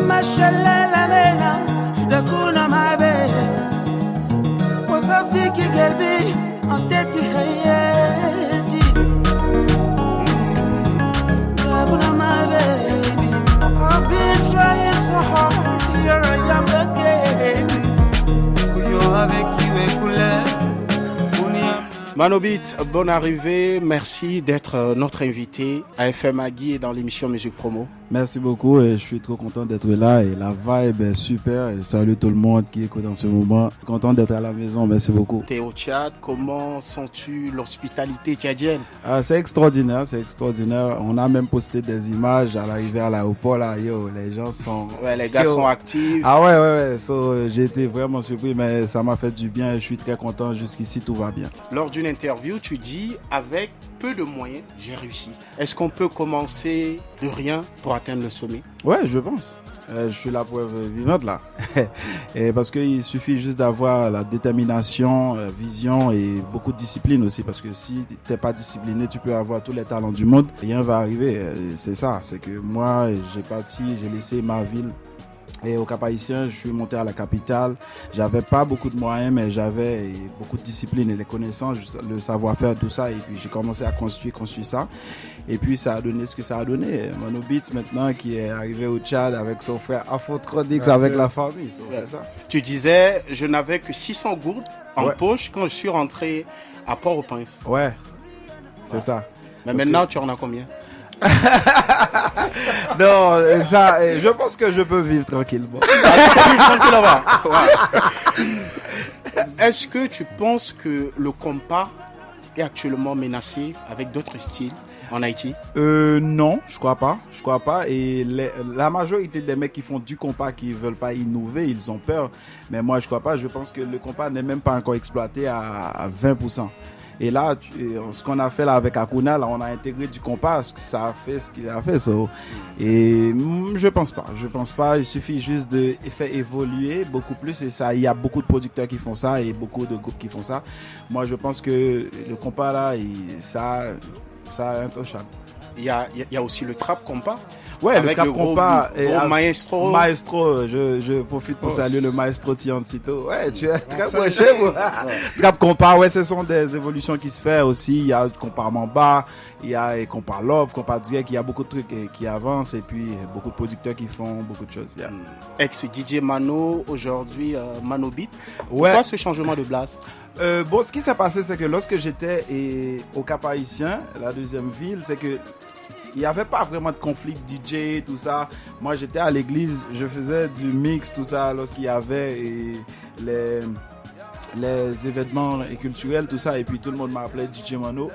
Mashallah mena dakuna mabe wasafti ki qalbi antet ki hayati dakuna my baby I've been trying so hard here I am again kuyo avec qui couleur Manobit, bonne arrivée, merci d'être notre invité à FM Agui et dans l'émission Musique Promo. Merci beaucoup et je suis trop content d'être là et la vibe est super et salut tout le monde qui écoute en ce moment. Content d'être à la maison, merci beaucoup. T'es au Tchad, comment sens-tu l'hospitalité tchadienne? C'est extraordinaire, c'est extraordinaire. On a même posté des images à l'arrivée à l'aéroport là, les gens sont... Ouais, les gars sont actifs. Ah ouais, j'ai été vraiment surpris mais ça m'a fait du bien et je suis très content, jusqu'ici tout va bien. Lors d'une interview, tu dis avec peu de moyens, j'ai réussi. Est-ce qu'on peut commencer de rien pour atteindre le sommet? Ouais, je pense. Je suis la preuve vivante là. Et parce qu'il suffit juste d'avoir la détermination, vision et beaucoup de discipline aussi. Parce que si t'es pas discipliné, tu peux avoir tous les talents du monde. Rien va arriver. C'est ça. C'est que moi, j'ai laissé ma ville. Et au Cap-Haïtien, je suis monté à la capitale. J'avais pas beaucoup de moyens, mais j'avais beaucoup de discipline et les connaissances, le savoir-faire, tout ça. Et puis j'ai commencé à construire ça. Et puis ça a donné ce que ça a donné. Manobit maintenant qui est arrivé au Tchad avec son frère Afrotonix, avec la famille. C'est ça. Tu disais, je n'avais que 600 gourdes en poche quand je suis rentré à Port-au-Prince. Ouais, c'est ça. Mais maintenant, tu en as combien? Non, ça, je pense que je peux vivre tranquillement. Est-ce que tu penses que le compas est actuellement menacé avec d'autres styles? en Haïti? Non, je crois pas. Et la majorité des mecs qui font du compas, qui veulent pas innover, ils ont peur. Mais moi, je crois pas. Je pense que le compas n'est même pas encore exploité à 20%. Et là, ce qu'on a fait là avec Akuna, là, on a intégré du compas, ça a fait ce qu'il a fait. Et je pense pas. Il suffit juste de faire évoluer beaucoup plus. Et ça, il y a beaucoup de producteurs qui font ça et beaucoup de groupes qui font ça. Moi, je pense que le compas là, ça est intouchable. Il y a aussi le trap compas. Ouais, avec le trap compas. Maestro. Je profite pour saluer le maestro Tiancito. Ouais, tu es très proche, moi. Trap compas, ouais, ce sont des évolutions qui se font aussi. Il y a compas Mamba, il y a compas Love, compas Direct. Il y a beaucoup de trucs qui avancent et puis beaucoup de producteurs qui font beaucoup de choses. Yeah. Ex-DJ Mano, aujourd'hui Mano Beat. Ouais. Pourquoi ce changement de blase? Bon, ce qui s'est passé, c'est que lorsque j'étais au Cap-Haïtien, la deuxième ville, c'est que il n'y avait pas vraiment de conflit DJ, tout ça. Moi, j'étais à l'église, je faisais du mix, tout ça, lorsqu'il y avait les événements culturels, tout ça. Et puis, tout le monde m'appelait DJ Mano.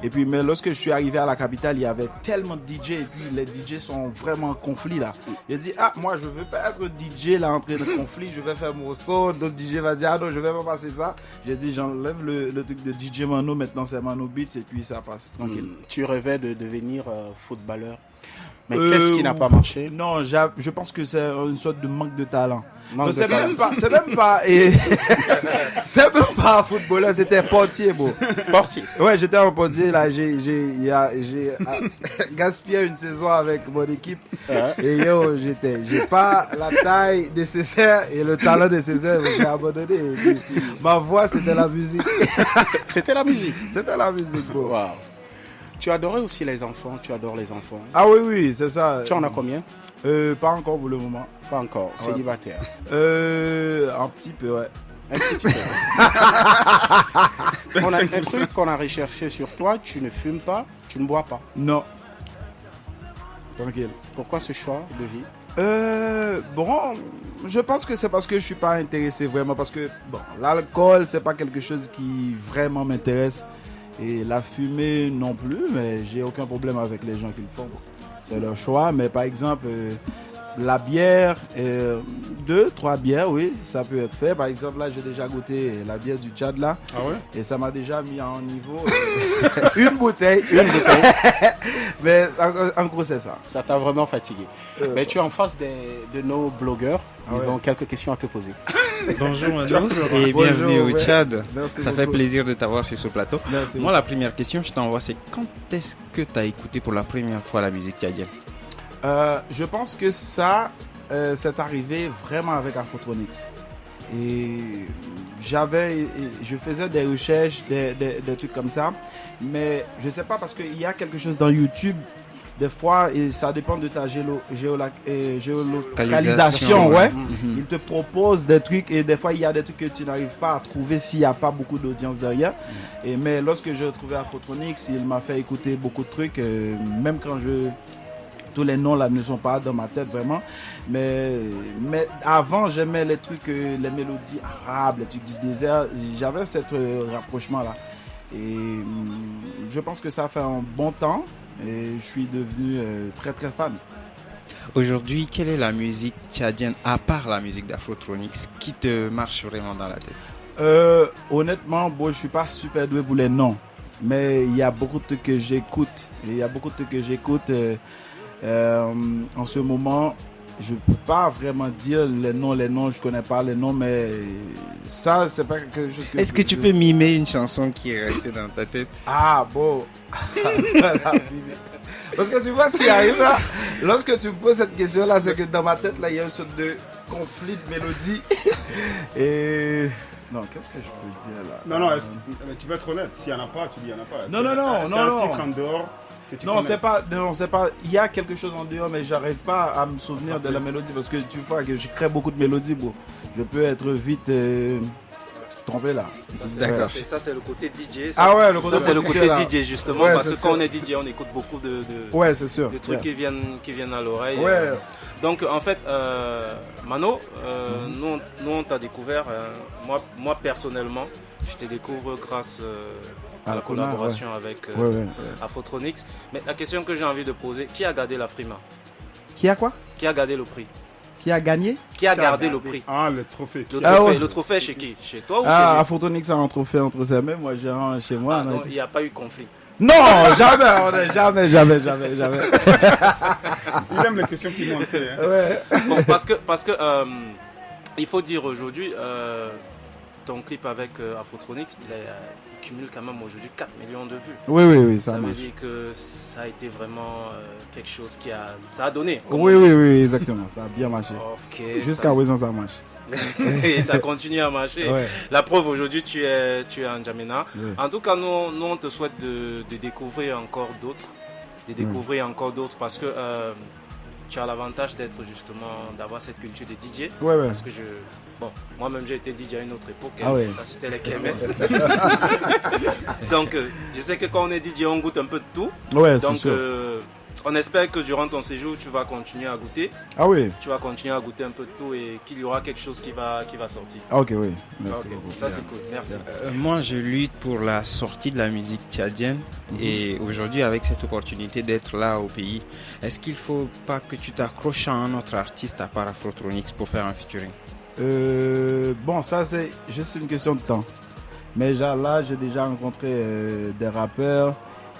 Et puis, mais lorsque je suis arrivé à la capitale, il y avait tellement de DJ. Et puis, les DJ sont vraiment en conflit, là. J'ai dit, moi, je veux pas être DJ, là, en train de conflit. Je vais faire mon son. D'autres DJ va dire, non, je vais pas passer ça. J'ai dit, j'enlève le truc de DJ Mano. Maintenant, c'est Mano Beats. Et puis, ça passe. Tranquille. Tu rêvais de devenir footballeur. Mais qu'est-ce qui n'a pas marché? Non, je pense que c'est une sorte de manque de talent. C'est même pas footballeur, c'était portier, beau. Portier. Ouais, j'étais en portier, là, j'ai gaspillé une saison avec mon équipe. Et j'ai pas la taille nécessaire et le talent nécessaire, j'ai abandonné. Et puis, ma voix, c'était la musique. C'était la musique. C'était la musique, beau. Wow. Tu adorais aussi les enfants, tu adores les enfants. Ah oui, c'est ça. Tu en as combien? Pas encore pour le moment. Pas encore, célibataire. Un petit peu, ouais. Un petit peu. On a un truc qu'on a recherché sur toi, tu ne fumes pas, tu ne bois pas. Non. Tranquille. Pourquoi ce choix de vie? Bon, je pense que c'est parce que je suis pas intéressé vraiment, parce que bon, l'alcool, c'est pas quelque chose qui vraiment m'intéresse. Et la fumée non plus, mais j'ai aucun problème avec les gens qui le font. C'est leur choix, mais par exemple, la bière, 2-3 bières, oui, ça peut être fait. Par exemple, là, j'ai déjà goûté la bière du Tchad, là. Ah ouais? Et ça m'a déjà mis en niveau. Une bouteille. Mais en gros, c'est ça. Ça t'a vraiment fatigué. Mais tu es en face de nos blogueurs. Ils ont quelques questions à te poser. Bonjour Mano et bienvenue au Tchad. Merci ça beaucoup. fait plaisir de t'avoir sur ce plateau. Merci Moi, la première question je t'envoie, c'est quand est-ce que tu as écouté pour la première fois la musique tchadienne? Je pense que ça, c'est arrivé vraiment avec Afrotronics. Et je faisais des recherches, des trucs comme ça. Mais je sais pas, parce qu'il y a quelque chose dans YouTube. Des fois, et ça dépend de ta géolocalisation, ouais. Il te propose des trucs et des fois, il y a des trucs que tu n'arrives pas à trouver s'il n'y a pas beaucoup d'audience derrière. Mais lorsque j'ai retrouvé Afrotronics, il m'a fait écouter beaucoup de trucs, même quand tous les noms là ne sont pas dans ma tête vraiment. Mais avant, j'aimais les trucs, les mélodies arabes, les trucs du désert. J'avais ce rapprochement là. Et je pense que ça fait un bon temps. Et je suis devenu très très fan. Aujourd'hui, quelle est la musique tchadienne, à part la musique d'Afrotronics, qui te marche vraiment dans la tête? Honnêtement, bon, je suis pas super doué pour les noms. Mais il y a beaucoup de trucs que j'écoute. En ce moment, je peux pas vraiment dire les noms, je connais pas les noms, mais ça, c'est pas quelque chose que... Est-ce que tu peux mimer une chanson qui est restée dans ta tête? Ah, bon. Parce que tu vois ce qui arrive là, lorsque tu me poses cette question-là, c'est que dans ma tête, là, il y a une sorte de conflit de mélodie. Et... Non, qu'est-ce que je peux dire là? Non, tu peux être honnête. S'il n'y en a pas, tu dis il n'y en a pas. Non. Est-ce qu'il y a un titre en dehors que tu connais? c'est pas. Il y a quelque chose en dehors, mais j'arrive pas à me souvenir de la mélodie parce que tu vois que je crée beaucoup de mélodies, bro. Je peux être vite trompé là. Ça, c'est le côté DJ. Le côté DJ justement, ouais, parce que quand on est DJ, on écoute beaucoup de c'est sûr. de trucs qui viennent à l'oreille. Ouais. Donc en fait, Mano, nous on t'a découvert. Moi personnellement, je te découvre grâce la collaboration avec Afrotronics. Mais la question que j'ai envie de poser, qui a gardé la Frima? Qui a quoi? Qui a gardé le prix? Qui a gagné? Qui a gardé le prix? Ah, le trophée. Le trophée chez qui? Chez toi ou chez lui? Afrotronics a un trophée entre ses mains, moi j'ai un chez moi. Donc il n'y a pas eu conflit. Non, jamais. Il aime les questions qui montent. Bon, parce que il faut dire aujourd'hui, ton clip avec Afrotronics, il cumule quand même aujourd'hui 4 millions de vues. Oui, ça veut dire que ça a été vraiment quelque chose ça a donné. Oui, exactement, ça a bien marché. Jusqu'à présent, ça marche. Et ça continue à marcher. La preuve, aujourd'hui, tu es en N'Djamena. En tout cas, nous on te souhaite de découvrir encore d'autres, parce que tu as l'avantage d'avoir cette culture de DJ. Parce que moi-même j'ai été DJ à une autre époque. Ça c'était les KMS. Donc je sais que quand on est DJ, on goûte un peu de tout. Donc on espère que durant ton séjour, tu vas continuer à goûter. Tu vas continuer à goûter un peu de tout et qu'il y aura quelque chose qui va sortir. Merci beaucoup. Ça c'est cool, merci. Moi, je lutte pour la sortie de la musique tchadienne et aujourd'hui, avec cette opportunité d'être là au pays, est-ce qu'il ne faut pas que tu t'accroches à un autre artiste à part Afrotronics pour faire un featuring? Ça c'est juste une question de temps. Mais là, j'ai déjà rencontré des rappeurs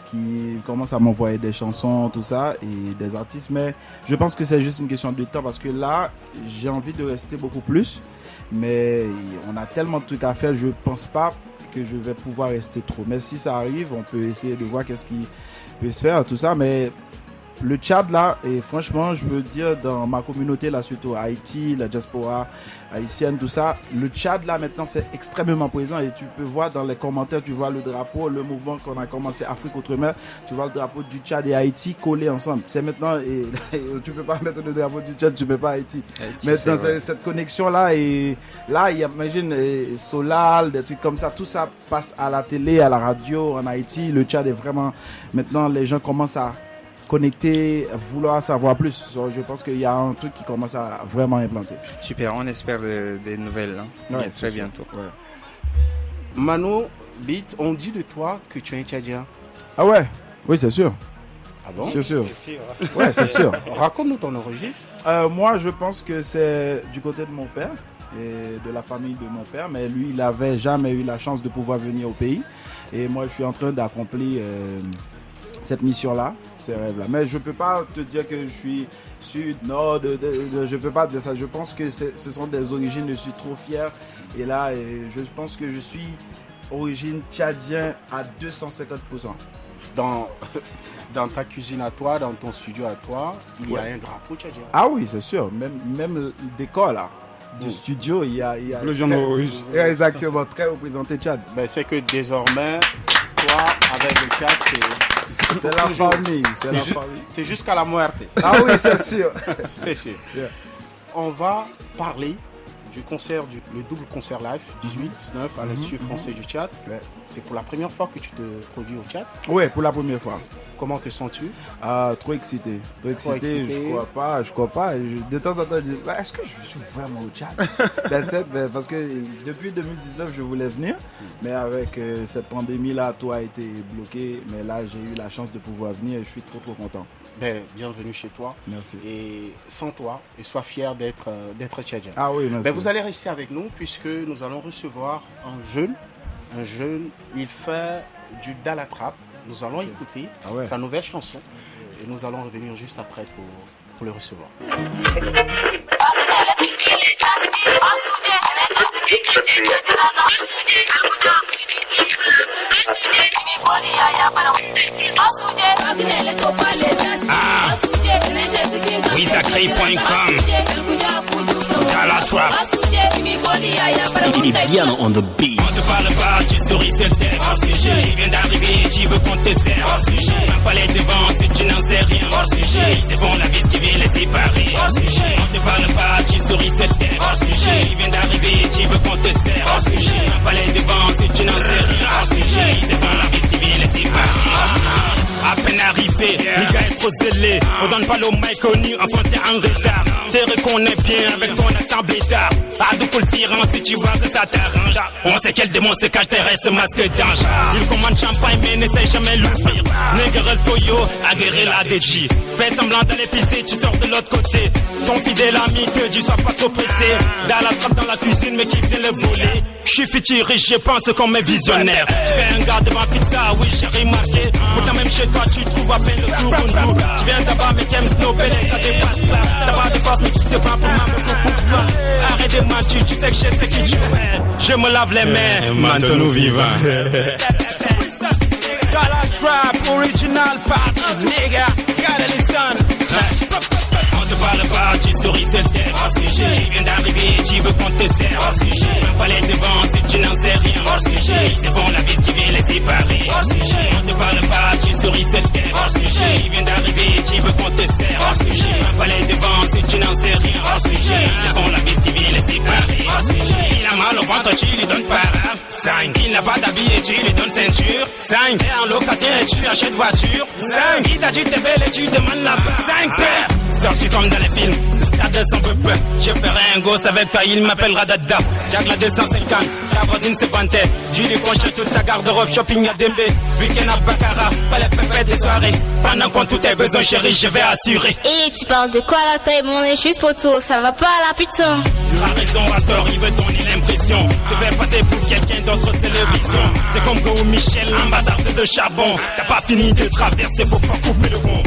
qui commencent à m'envoyer des chansons, tout ça, et des artistes, mais je pense que c'est juste une question de temps parce que là, j'ai envie de rester beaucoup plus, mais on a tellement de trucs à faire, je pense pas que je vais pouvoir rester trop. Mais si ça arrive, on peut essayer de voir qu'est-ce qui peut se faire, tout ça, mais le Tchad là, et franchement, je peux dire dans ma communauté là, surtout Haïti, la diaspora haïtienne, tout ça, le Tchad là maintenant c'est extrêmement présent et tu peux voir dans les commentaires, tu vois le drapeau, le mouvement qu'on a commencé Afrique Outre-mer, tu vois le drapeau du Tchad et Haïti collés ensemble. C'est maintenant, et tu peux pas mettre le drapeau du Tchad, tu peux pas Haïti. Maintenant cette connexion là, et là imagine Solal, des trucs comme ça, tout ça passe à la télé, à la radio en Haïti. Le Tchad est vraiment, maintenant les gens commencent à connecter, vouloir savoir plus. Je pense qu'il y a un truc qui commence à vraiment implanter. Super, on espère des nouvelles très bientôt. Mano Beat, on dit de toi que tu es un Tchadien. Ah ouais? Oui, c'est sûr. Ah bon? C'est sûr. Ouais, c'est sûr. Raconte-nous ton origine. Moi, je pense que c'est du côté de mon père et de la famille de mon père, mais lui, il n'avait jamais eu la chance de pouvoir venir au pays. Et moi, je suis en train d'accomplir cette mission-là, ces rêves-là. Mais je ne peux pas te dire que je suis sud, nord, je ne peux pas dire ça. Je pense que ce sont des origines, je suis trop fier. Et là, je pense que je suis origine tchadien à 250%. Dans ta cuisine à toi, dans ton studio à toi, il y a un drapeau tchadien. Ah oui, c'est sûr. Même le décor là, du studio, il y a le genre rouge. Exactement, très représenté Tchad. Ben, c'est que désormais, toi, avec le Tchad, c'est la famille. C'est jusqu'à la muerte. Ah oui, c'est sûr. C'est sûr. Yeah. On va parler du concert, le double concert live, 18-19 à l'Institut français du Tchad. Ouais. C'est pour la première fois que tu te produis au Tchad? Oui, pour la première fois. Comment te sens-tu? Trop excité. Je crois pas. De temps en temps, je dis, est-ce que je suis vraiment au Tchad? Parce que depuis 2019, je voulais venir, mais avec cette pandémie-là, tout a été bloqué. Mais là, j'ai eu la chance de pouvoir venir et je suis trop content. Ben, bienvenue chez toi. Merci. Et sans toi, et sois fier d'être tchadien. Ah oui, merci. Ben, vous allez rester avec nous puisque nous allons recevoir un jeune, il fait du Dalatrap. Nous allons écouter sa nouvelle chanson et nous allons revenir juste après pour le recevoir. WizAcrey.com Dalatrap. Il est bien on the beat. On te parle pas, tu souris sur terre. Hors sujet, il vient d'arriver, tu veux qu'on te sert. Hors sujet, un palais devant, si tu n'en sais rien. Hors sujet, c'est bon la vie, tu viens les séparer. Hors sujet, on te parle pas, tu souris sur terre. Hors sujet, il vient d'arriver, tu veux qu'on te sert. Hors sujet, un palais devant, si tu n'en sais rien. Hors sujet, c'est bon la vie, tu viens les séparer. À peine arrivé, les gars est trop zélé. côté. On donne pas l'eau mic connu, enfant t'es en retard. T'es reconnaît bien avec ton accent blétard. Adoukul tyran si tu vois que ça t'arrange. On sait quel démon se cache derrière ce masque d'ange. Il commande champagne mais n'essaie jamais l'ouvrir. Nègre Toyo, aguerrer la DJ. Fais semblant d'aller pisser, tu sors de l'autre côté. Ton fidèle ami te dit sois pas trop pressé. Dans la trappe dans la cuisine mais qui vient le voler. J'suis futuriste, je pense qu'on est visionnaire. J'fais un gars devant pizza, oui j'ai remarqué. Pourtant même chez toi tu trouves à peine le tourundou. Tu viens d'abord mais t'aimes snowbell et t'as des passes là. T'as pas de force mais tu te prends pour ma coupe. Arrête de mentir, tu sais que je sais qui tu es. Je me lave les mains, maintenant vivant. Dollar Trap, original party, nigga, gotta listen. On te parle pas, tu souris de terre. Hors sujet, je viens d'arriver, tu veux qu'on te sert. Hors sujet, un palais devant, si tu n'en sais rien. Hors sujet, c'est bon la vie, tu viens les séparer. Hors sujet, on te parle pas, tu souris de terre. Hors sujet, je viens d'arriver, tu veux qu'on te sert. Hors sujet, un palais devant, si tu n'en sais rien. Hors sujet, c'est bon la vie, tu viens les séparer. Hors sujet, il a mal au ventre, tu lui donnes pas. 5, il n'a pas d'habit et tu lui donnes ceinture. 5, t'es en locataire et tu achètes voiture. 5, il t'a dit t'es belle et tu demandes la part. 5, père, sorti comme dans les films, stade sans peu peu. Je ferai un gosse avec toi, il m'appellera Dada. Jack la 250, ta voisine c'est Panthère. Tu lui conches toute ta garde-robe, shopping à Dembe. Week-end à Baccarat, pas les pépés des soirées. Pendant qu'on tout tes besoins chérie, je vais assurer. Et tu parles de quoi la taille, mon est juste poteau, ça va pas la putain. Tu as raison à tort, il veut donner l'impression. Se faire passer pour quelqu'un d'autre, c'est le vision. C'est comme Go Michel, ambassadeur de charbon. T'as pas fini de traverser, faut pas couper le pont.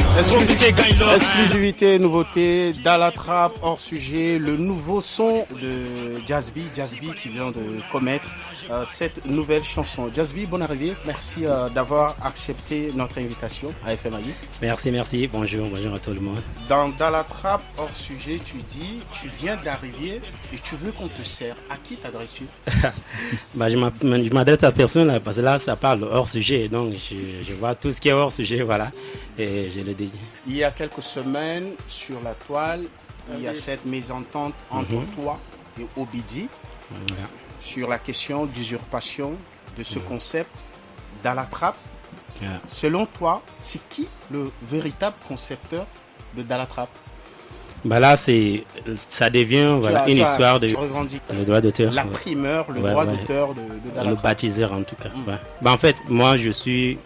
Exclusivité, nouveauté, dans la trappe, hors sujet, le nouveau son de Jazzby qui vient de commettre cette nouvelle chanson. Jazzby, bonne arrivée, merci d'avoir accepté notre invitation à FM Agui. Merci, bonjour à tout le monde. Dans la trappe, hors sujet, tu dis, tu viens d'arriver et tu veux qu'on te sert. À qui t'adresses-tu? Je m'adresse à personne là, parce que là ça parle hors sujet, donc je vois tout ce qui est hors sujet, voilà, et je le dis. Il y a quelques semaines, sur la toile, il y a cette mésentente entre toi et Obidi sur la question d'usurpation de ce concept dans la trappe. Selon toi, c'est qui le véritable concepteur de dans la trappe? Là, ça devient une histoire de le droit d'auteur. La primeur, le droit d'auteur de dans la le trappe. baptiseur en tout cas. En fait, moi je suis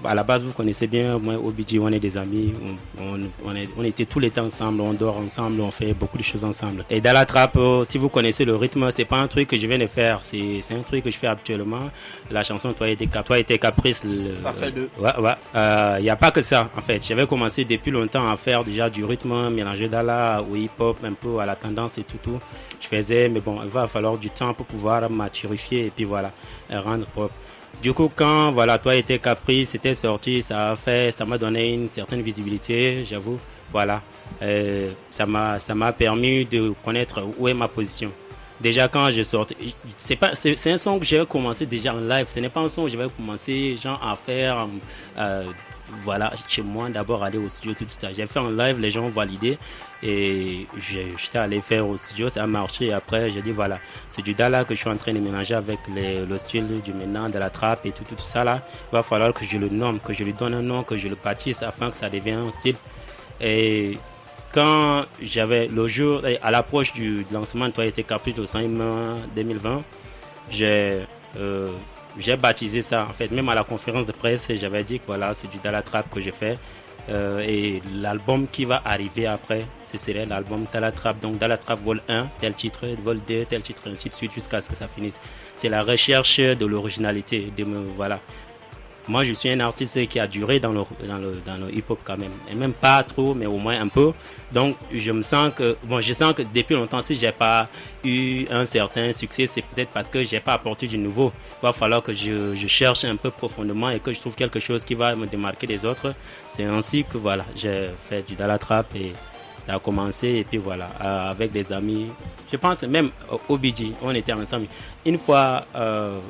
à la base, vous connaissez bien, moi Obidi, on est des amis, on était tous les temps ensemble, on dort ensemble, on fait beaucoup de choses ensemble. Et dans la trappe, si vous connaissez le rythme, c'est pas un truc que je viens de faire, c'est un truc que je fais actuellement. La chanson Toi était Caprice. Ça fait deux. Y a pas que ça en fait. J'avais commencé depuis longtemps à faire déjà du rythme mélangé d'ala au hip-hop, un peu à la tendance et tout. Je faisais, mais bon, il va falloir du temps pour pouvoir maturifier et puis voilà, rendre propre. Du coup, quand Toi était Caprice, c'était sorti, ça m'a donné une certaine visibilité, j'avoue. Voilà, ça m'a permis de connaître où est ma position. Déjà quand je sortais, c'est un son que j'avais commencé déjà en live. Ce n'est pas un son que j'avais commencé à faire. Chez moi, d'abord aller au studio, tout ça. J'ai fait en live, les gens ont validé et j'étais allé faire au studio, ça a marché. Et après, j'ai dit c'est du Dala que je suis en train de mélanger avec le style du maintenant, de la trappe et tout ça là. Il va falloir que je le nomme, que je lui donne un nom, que je le bâtisse afin que ça devienne un style. Et quand j'avais le jour, à l'approche du lancement de Toi était Caprice le 5 mai 2020, j'ai baptisé ça, en fait, même à la conférence de presse, j'avais dit que c'est du Dala Trap que j'ai fait. Et l'album qui va arriver après, ce serait l'album Dala Trap. Donc Dala Trap vol 1, tel titre, vol 2, tel titre, ainsi de suite, jusqu'à ce que ça finisse. C'est la recherche de l'originalité, Moi, je suis un artiste qui a duré dans le hip-hop quand même. Et même pas trop, mais au moins un peu. Donc, je sens que depuis longtemps, si j'ai pas eu un certain succès, c'est peut-être parce que j'ai pas apporté du nouveau. Il va falloir que je cherche un peu profondément et que je trouve quelque chose qui va me démarquer des autres. C'est ainsi que j'ai fait du Dala Trap et ça a commencé. Et puis avec des amis. Je pense même au BG, on était ensemble. Une fois,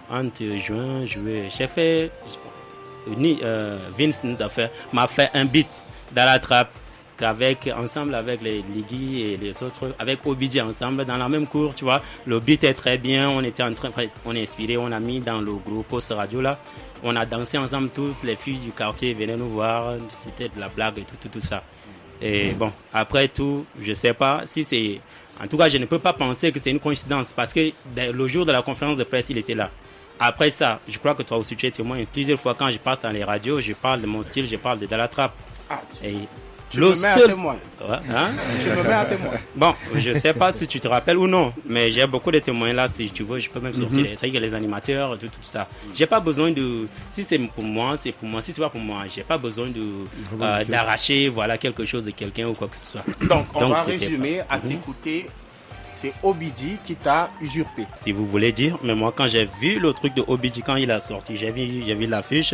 entre juin, j'ai fait... Vince m'a fait un beat dans la trappe ensemble avec les Ligui et les autres, avec Obidi ensemble dans la même cour, tu vois. Le beat est très bien, on est inspiré, on a mis dans le groupe Post Radio là, on a dansé ensemble tous, les filles du quartier venaient nous voir, c'était de la blague et tout ça. Et bon, après tout, je sais pas si c'est... En tout cas, je ne peux pas penser que c'est une coïncidence parce que le jour de la conférence de presse, il était là. Après ça, je crois que toi aussi tu es témoin. Plusieurs fois quand je passe dans les radios, je parle de mon style, je parle de Dans la Trappe. Et tu me mets à témoin. Ouais, hein? Tu me mets à témoin. Bon, je sais pas si tu te rappelles ou non, mais j'ai beaucoup de témoins là. Si tu veux, je peux même sortir les animateurs, tout ça. J'ai pas besoin de... Si c'est pour moi, c'est pour moi. Si c'est pas pour moi, j'ai pas besoin de d'arracher quelque chose de quelqu'un ou quoi que ce soit. Donc on va résumer à t'écouter. C'est Obidi qui t'a usurpé. Si vous voulez dire, mais moi quand j'ai vu le truc de Obidi quand il a sorti, j'ai vu l'affiche,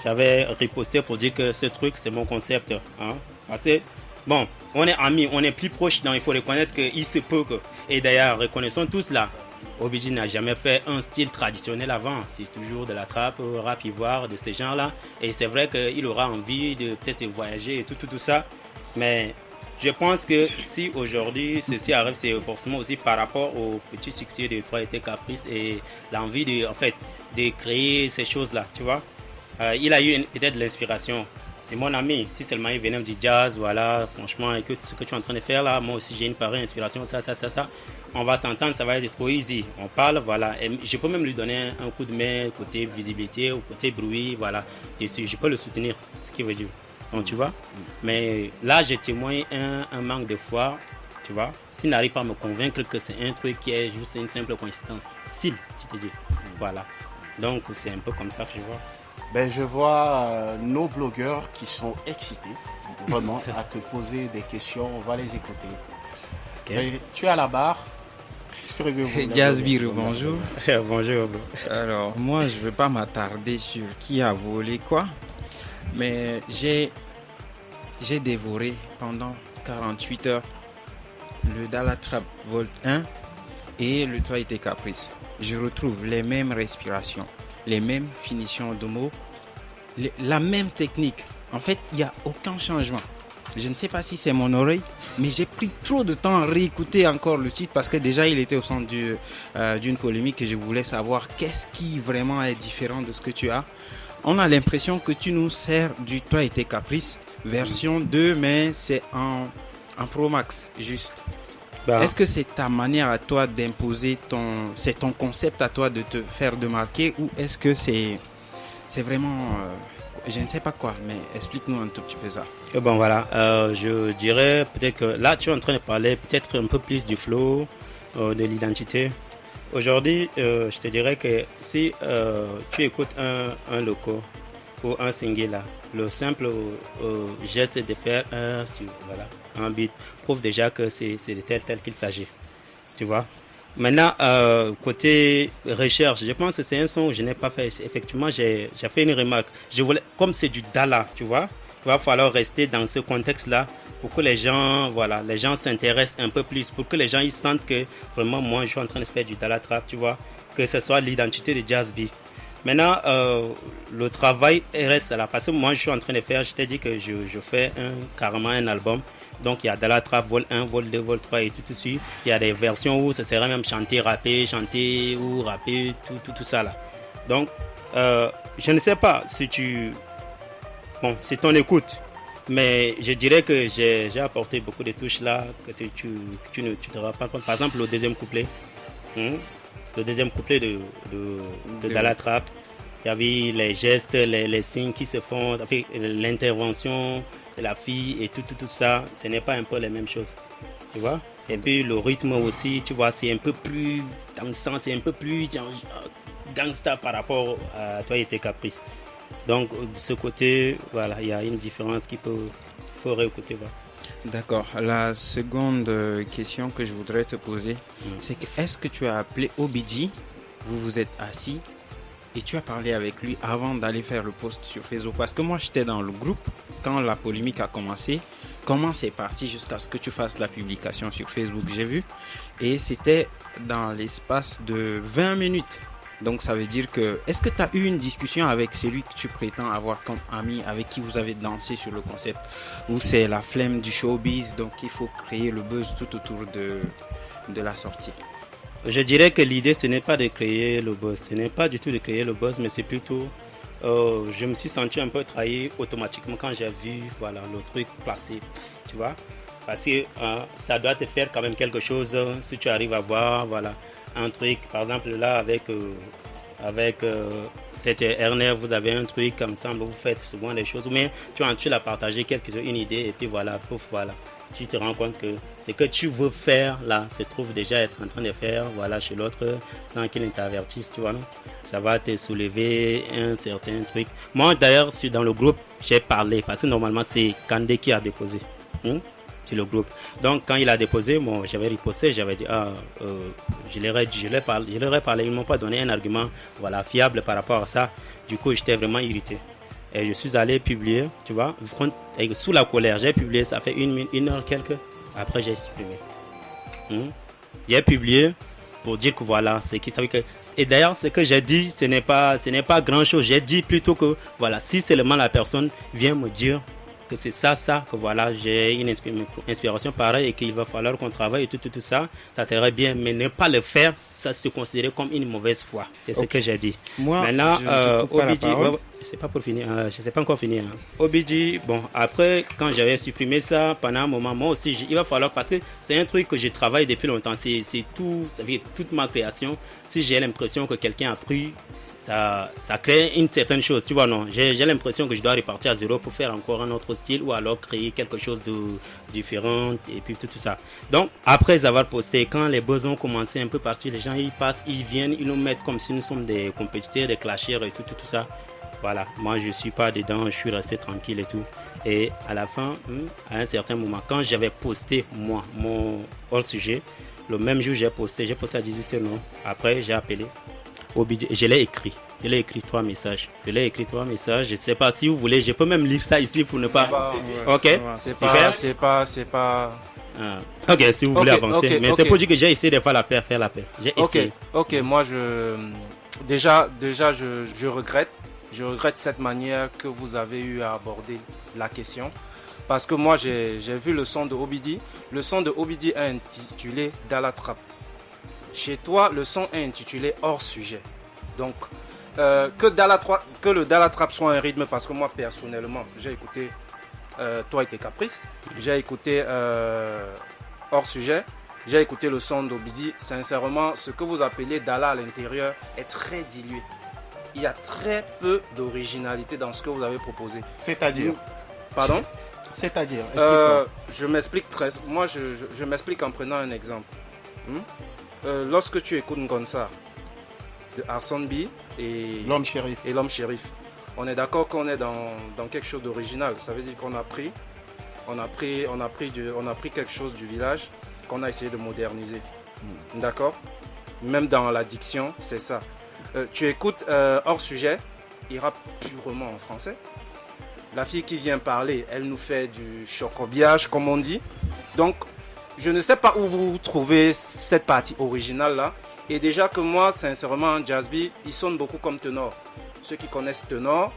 j'avais riposté pour dire que ce truc c'est mon concept. Hein? Parce que, bon, on est amis, on est plus proches, donc il faut reconnaître qu'il se peut que... Et d'ailleurs, reconnaissons tous là, Obidi n'a jamais fait un style traditionnel avant. C'est toujours de la trappe, rap ivoire, de ces gens-là. Et c'est vrai qu'il aura envie de peut-être voyager et tout ça. Mais... je pense que si aujourd'hui ceci arrive, c'est forcément aussi par rapport au petit succès de Toi et tes caprices et l'envie de créer ces choses-là, tu vois. Il a eu peut-être de l'inspiration. C'est mon ami. Si seulement il venait me dire jazz, voilà, franchement, écoute, ce que tu es en train de faire là, moi aussi j'ai une pareille inspiration, ça. On va s'entendre, ça va être trop easy. On parle, voilà. Et je peux même lui donner un coup de main côté visibilité ou côté bruit, voilà. Dessus, je peux le soutenir, ce qui veut dire. Donc, tu vois, mais là, j'ai témoigné un manque de foi, tu vois. S'il n'arrive pas à me convaincre que c'est un truc qui est juste une simple coïncidence, s'il, je te dis, voilà. Donc, c'est un peu comme ça que je vois. Ben, je vois nos blogueurs qui sont excités, vraiment, à te poser des questions. On va les écouter. Okay. Mais tu es à la barre. Jazbir, bonjour. Bonjour. Alors, moi, je ne veux pas m'attarder sur qui a volé quoi. Mais j'ai dévoré pendant 48 heures le Dans la Trappe Volt 1 et le Toi et tes caprices. Je retrouve les mêmes respirations, les mêmes finitions de mots, la même technique. En fait, il n'y a aucun changement. Je ne sais pas si c'est mon oreille, mais j'ai pris trop de temps à réécouter encore le titre parce que déjà il était au centre d'une polémique et je voulais savoir qu'est-ce qui vraiment est différent de ce que tu as. On a l'impression que tu nous sers du Toi et tes caprices, version 2, mais c'est en Pro Max, juste. Est-ce que c'est ta manière à toi d'imposer c'est ton concept à toi de te faire démarquer ou est-ce que c'est vraiment, je ne sais pas quoi, mais explique-nous un tout petit peu ça. Bon voilà, je dirais peut-être que là tu es en train de parler peut-être un peu plus du flow, de l'identité. Aujourd'hui, je te dirais que si tu écoutes un loco ou un single là, le simple geste de faire un beat prouve déjà que c'est de tel qu'il s'agit. Tu vois? Maintenant, côté recherche, je pense que c'est un son que je n'ai pas fait. Effectivement, j'ai fait une remarque. Comme c'est du Dala, tu vois, il va falloir rester dans ce contexte-là pour que les gens s'intéressent un peu plus, pour que les gens ils sentent que vraiment moi je suis en train de faire du Dala Trap, tu vois, que ce soit l'identité de Jazby. Maintenant, le travail reste là parce que moi je suis en train de faire, je t'ai dit que je fais carrément un album. Donc il y a Dala Trap, Vol 1, Vol 2, Vol 3 et tout suite. Il y a des versions où ça serait même chanter ou rapper, tout ça là. Donc, je ne sais pas si bon, c'est ton écoute. Mais je dirais que j'ai apporté beaucoup de touches là que tu ne te rends pas compte. Par exemple, le deuxième couplet. Le deuxième couplet de Dala Trap. Il y avait les gestes, les signes qui se font, l'intervention de la fille et tout ça. Ce n'est pas un peu les mêmes choses. Tu vois? Et puis le rythme aussi, tu vois, c'est un peu plus dansant, c'est un peu plus gangsta par rapport à Toi et tes caprices. Donc, de ce côté, voilà, il y a une différence qu'il faut réécouter. Voilà. D'accord. La seconde question que je voudrais te poser, c'est que est-ce que tu as appelé Obidi, vous vous êtes assis et tu as parlé avec lui avant d'aller faire le post sur Facebook? Parce que moi, j'étais dans le groupe quand la polémique a commencé. Comment c'est parti jusqu'à ce que tu fasses la publication sur Facebook, j'ai vu. Et c'était dans l'espace de 20 minutes. Donc ça veut dire que, est-ce que tu as eu une discussion avec celui que tu prétends avoir comme ami, avec qui vous avez dansé sur le concept, ou c'est la flemme du showbiz, donc il faut créer le buzz tout autour de la sortie? Je dirais que l'idée, ce n'est pas de créer le buzz, ce n'est pas du tout de créer le buzz, mais c'est plutôt je me suis senti un peu trahi automatiquement quand j'ai vu voilà, le truc placé, tu vois. Parce que ça doit te faire quand même quelque chose si tu arrives à voir voilà, un truc. Par exemple, là, avec peut-être Ernest, vous avez un truc ensemble, vous faites souvent des choses. Mais tu l'as partagé une idée et puis voilà, pouf, voilà. Tu te rends compte que ce que tu veux faire là se trouve déjà être en train de faire voilà, chez l'autre sans qu'il ne t'avertisse, tu vois, non? Ça va te soulever un certain truc. Moi, d'ailleurs, dans le groupe, j'ai parlé parce que normalement, c'est Kandé qui a déposé. Sur le groupe. Donc quand il a déposé, moi j'avais riposté, j'avais dit je leur ai parlé, ils ne m'ont pas donné un argument voilà, fiable par rapport à ça. Du coup j'étais vraiment irrité. Et je suis allé publier, tu vois, sous la colère, j'ai publié, ça fait une heure quelques, après j'ai supprimé. J'ai publié pour dire que voilà, c'est qui savait que. Et d'ailleurs, ce que j'ai dit, ce n'est pas grand chose. J'ai dit plutôt que voilà, si seulement la personne vient me dire que c'est ça, que voilà, j'ai une inspiration pareille et qu'il va falloir qu'on travaille et tout ça serait bien, mais ne pas le faire, ça se considérer comme une mauvaise foi. C'est ce que j'ai dit. Moi, maintenant, Obidi, c'est pas pour finir, je sais pas encore finir. Obidi, bon, après, quand j'avais supprimé ça, pendant un moment, moi aussi, il va falloir, parce que c'est un truc que je travaille depuis longtemps, c'est tout, ça veut dire toute ma création. Si j'ai l'impression que quelqu'un a pris, ça crée une certaine chose, tu vois, non, j'ai l'impression que je dois repartir à zéro pour faire encore un autre style ou alors créer quelque chose de différent et puis tout ça. Donc, après avoir posté, quand les buzz ont commencé un peu parce que les gens, ils passent, ils viennent, ils nous mettent comme si nous sommes des compétiteurs, des clashers et tout ça. Voilà, moi je suis pas dedans, je suis resté tranquille et tout. Et à la fin, à un certain moment, quand j'avais posté, moi, mon hors-sujet, le même jour j'ai posté à 18h, non. Après, j'ai appelé. Je l'ai écrit 3 messages. Je ne sais pas si vous voulez, je peux même lire ça ici pour ne pas. Ok. C'est pas. Ok, si vous voulez avancer. Mais c'est pour dire que j'ai essayé de faire la paix. J'ai essayé. Ok, moi déjà je regrette. Je regrette cette manière que vous avez eu à aborder la question. Parce que moi j'ai vu le son de Obidi. Le son de Obidi est intitulé Dans la trappe. Chez toi, le son est intitulé Hors sujet. Donc, que le Dans la trappe soit un rythme, parce que moi, personnellement, j'ai écouté Toi et tes caprices, j'ai écouté Hors sujet, j'ai écouté le son d'Obidi. Sincèrement, ce que vous appelez Dala à l'intérieur est très dilué. Il y a très peu d'originalité dans ce que vous avez proposé. C'est-à-dire Pardon? C'est-à-dire explique-moi. Je m'explique Moi, je m'explique en prenant un exemple. Lorsque tu écoutes Ngonsa de Arson B et L'homme shérif, on est d'accord qu'on est dans quelque chose d'original. Ça veut dire qu'on a pris quelque chose du village qu'on a essayé de moderniser. D'accord? Même dans la diction, c'est ça. Tu écoutes Hors sujet, il rappe purement en français. La fille qui vient parler, elle nous fait du chocobiage, comme on dit. Donc, je ne sais pas où vous trouvez cette partie originale là. Et déjà que moi, sincèrement, Jazzby, il sonne beaucoup comme Tenor. Ceux qui connaissent Tenor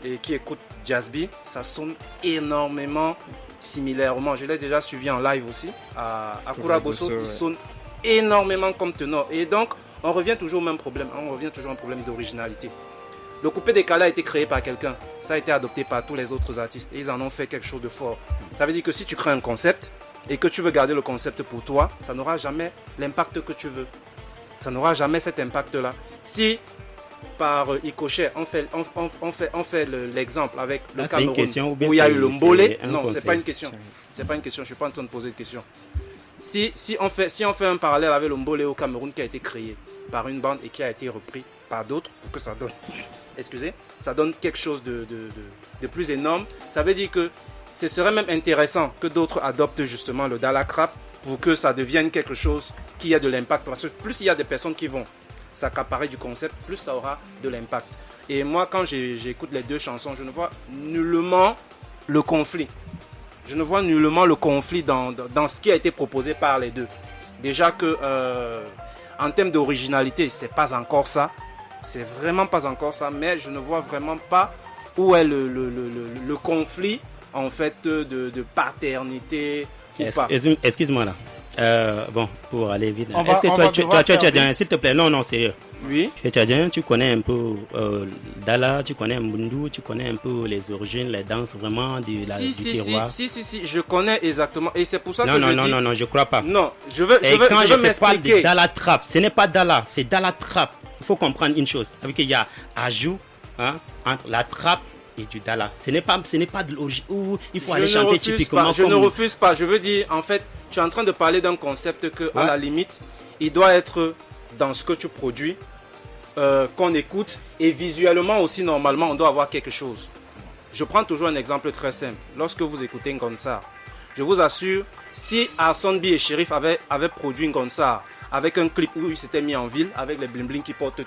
et qui écoutent Jazzby, ça sonne énormément similairement. Je l'ai déjà suivi en live aussi à Kuraboso. Il sonne énormément comme Tenor. Et donc, on revient toujours au même problème. On revient toujours à un problème d'originalité. Le coupé décalé a été créé par quelqu'un. Ça a été adopté par tous les autres artistes. Et ils en ont fait quelque chose de fort. Ça veut dire que si tu crées un concept et que tu veux garder le concept pour toi, ça n'aura jamais l'impact que tu veux. Ça n'aura jamais cet impact-là. Si par Icochet, on fait l'exemple avec le Cameroun où il y a eu le Mbolé. Non, c'est pas une question. C'est pas une question. Je suis pas en train de poser de question. Si on fait un parallèle avec le Mbolé au Cameroun qui a été créé par une bande et qui a été repris par d'autres pour que ça donne, ça donne quelque chose de plus énorme. Ça veut dire que ce serait même intéressant que d'autres adoptent justement le Dala Trap pour que ça devienne quelque chose qui a de l'impact. Parce que plus il y a des personnes qui vont s'accaparer du concept, plus ça aura de l'impact. Et moi, quand j'écoute les deux chansons, je ne vois nullement le conflit. Je ne vois nullement le conflit dans ce qui a été proposé par les deux. Déjà que, en termes d'originalité, c'est pas encore ça. C'est vraiment pas encore ça. Mais je ne vois vraiment pas où est le conflit, en fait, de paternité ou pas. Excuse-moi là. Bon, pour aller vite. On Est-ce va- que on toi, va tu devoir es faire tchadien, vite. s'il te plaît? Non, sérieux. Oui. Tu es tchadien, tu connais un peu Dala, tu connais Mbundu, tu connais un peu les origines, les danses vraiment du terroir. Si, je connais exactement. Et c'est pour ça que je dis... Non, je crois pas. Non, je veux quand je te parle m'expliquer. de Dala Trap, ce n'est pas Dala, c'est Dala Trap. Il faut comprendre une chose. Avec il y a ajout entre la trappe et du Dala. Ce n'est pas de l'origine où il faut aller chanter typiquement. Je ne refuse pas. Je veux dire, en fait, tu es en train de parler d'un concept que, à la limite, il doit être dans ce que tu produis, qu'on écoute, et visuellement aussi, normalement, on doit avoir quelque chose. Je prends toujours un exemple très simple. Lorsque vous écoutez un concert, je vous assure, si Arsonbi B et Shérif avaient produit un concert avec un clip où ils s'étaient mis en ville, avec les bling bling qui portent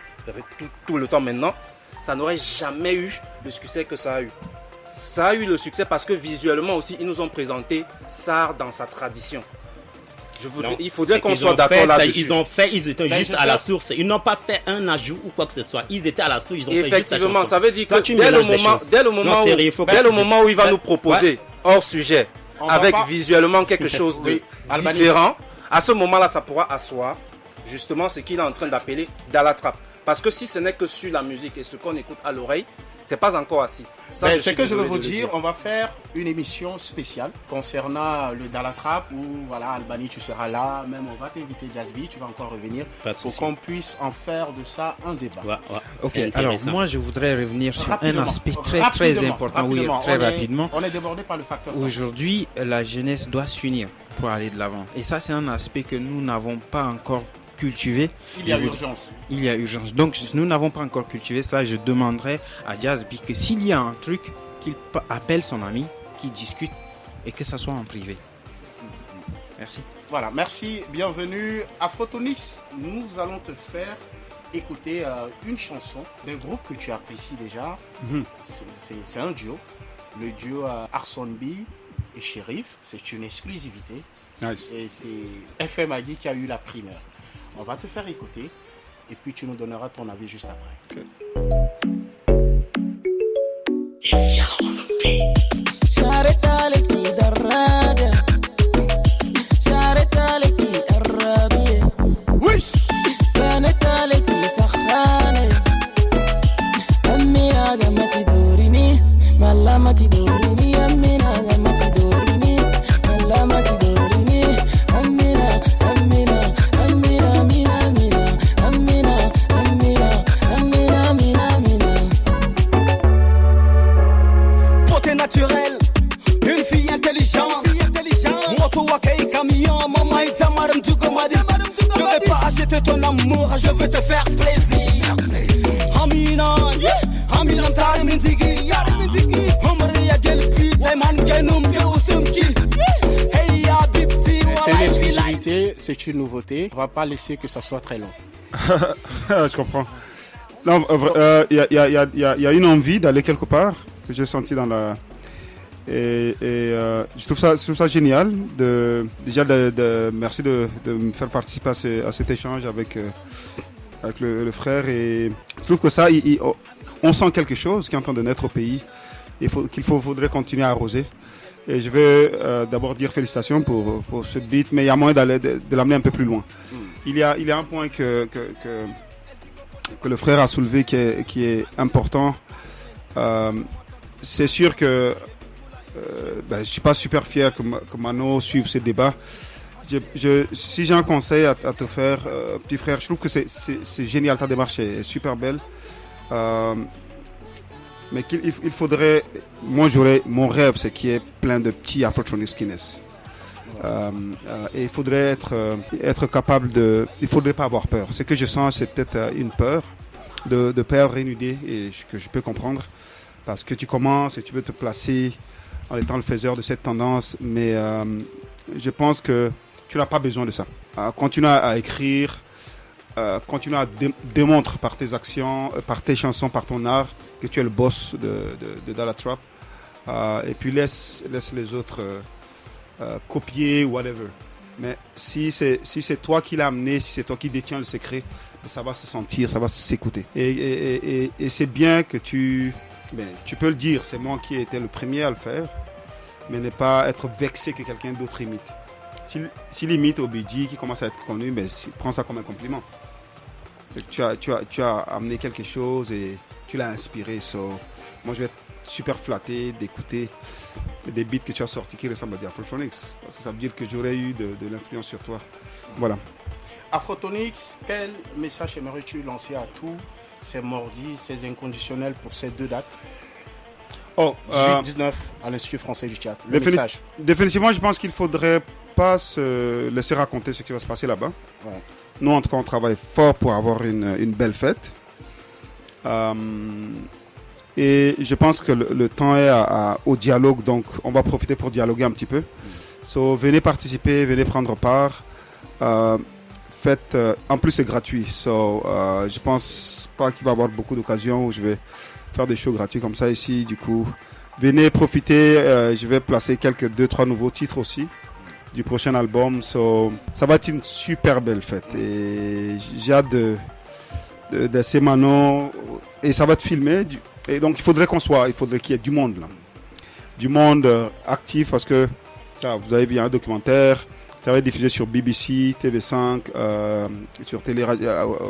tout le temps maintenant, ça n'aurait jamais eu le succès que ça a eu. Ça a eu le succès parce que visuellement aussi, ils nous ont présenté ça dans sa tradition. Il faudrait qu'on soit d'accord là-dessus. Ils étaient juste à la source. Ils n'ont pas fait un ajout ou quoi que ce soit. Ils étaient à la source. Ils ont fait juste la chanson. Effectivement, ça veut dire que dès le moment où il va nous proposer hors sujet, avec visuellement quelque chose de différent, à ce moment-là, ça pourra asseoir justement ce qu'il est en train d'appeler Dala Trap. Parce que si ce n'est que sur la musique et ce qu'on écoute à l'oreille, c'est pas encore assez. Ce que je veux vous dire, on va faire une émission spéciale concernant le Dala Trap où voilà, Albany, tu seras là, même on va t'inviter Jazzby, tu vas encore revenir pour qu'on puisse en faire de ça un débat. Ok, alors moi je voudrais revenir sur un aspect très important, très rapidement. On est débordé par le facteur. Aujourd'hui, la jeunesse doit s'unir pour aller de l'avant. Et ça, c'est un aspect que nous n'avons pas encore cultivé. Il y a urgence. Il y a urgence. Donc, nous n'avons pas encore cultivé cela. Je demanderais à Jazzby que s'il y a un truc, qu'il appelle son ami, qu'il discute et que ça soit en privé. Merci. Voilà, merci. Bienvenue à Photonix. Nous allons te faire écouter une chanson d'un groupe que tu apprécies déjà. C'est un duo. Le duo Arsonbi et Shérif. C'est une exclusivité. Nice. Et c'est FM Agui qui a eu la primeur. On va te faire écouter et puis tu nous donneras ton avis juste après. Ton amour, je veux te faire plaisir. Amina, Amina, c'est une exclusivité, c'est une nouveauté. On va pas laisser que ça soit très long. Je comprends. Non, il y a une envie d'aller quelque part que j'ai senti dans la. Et je trouve ça génial. Merci de me faire participer à cet échange avec le frère. Et je trouve que ça, on sent quelque chose qui est en train de naître au pays. Qu'il faudrait continuer à arroser. Et je veux d'abord dire félicitations pour ce beat, mais il y a moyen de l'amener un peu plus loin. Il y a un point que le frère a soulevé qui est important. C'est sûr que je suis pas super fier que Mano suive ce débat. Si j'ai un conseil à te faire, petit frère, je trouve que c'est génial, ta démarche est super belle. Mais il faudrait, moi mon rêve, c'est qu'il y ait plein de petits Afrotronics qui naissent. Et il faudrait être capable il faudrait pas avoir peur. Ce que je sens, c'est peut-être une peur de perdre une idée et que je peux comprendre. Parce que tu commences et tu veux te placer en étant le faiseur de cette tendance, mais je pense que tu n'as pas besoin de ça. Continue à écrire, continue à démontrer par tes actions, par tes chansons, par ton art, que tu es le boss de Dala Trap. Et puis laisse les autres copier ou whatever. Mais si c'est toi qui l'as amené, si c'est toi qui détiens le secret, ça va se sentir, ça va s'écouter. Et c'est bien que tu peux le dire, c'est moi qui ai été le premier à le faire, mais ne pas être vexé que quelqu'un d'autre imite. S'il imite Obidji qui commence à être connu, mais prends ça comme un compliment. Tu as amené quelque chose et tu l'as inspiré. Moi, je vais être super flatté d'écouter des beats que tu as sortis qui ressemblent à des Afrotronics. Parce que ça veut dire que j'aurais eu de l'influence sur toi. Voilà. Afrotronics, quel message aimerais-tu lancer à tous ces mordis, ces inconditionnels pour ces 2 dates? 18-19 à l'Institut français du théâtre. Le message. Définitivement, je pense qu'il ne faudrait pas se laisser raconter ce qui va se passer là-bas. Ouais. Nous, en tout cas, on travaille fort pour avoir une belle fête. Et je pense que le temps est au dialogue, donc on va profiter pour dialoguer un petit peu. Venez participer, venez prendre part. Faites, en plus, c'est gratuit. Je pense pas qu'il va y avoir beaucoup d'occasions où je vais faire des shows gratuits comme ça ici. Du coup, venez profiter. Je vais placer quelques 2-3 nouveaux titres aussi du prochain album. Ça va être une super belle fête. Et j'ai hâte d'essayer Manon. Et ça va être filmé. Et donc, il faudrait qu'il y ait du monde là. Du monde actif parce que là, vous avez vu un documentaire. Ça va être diffusé sur BBC, TV5, sur Télé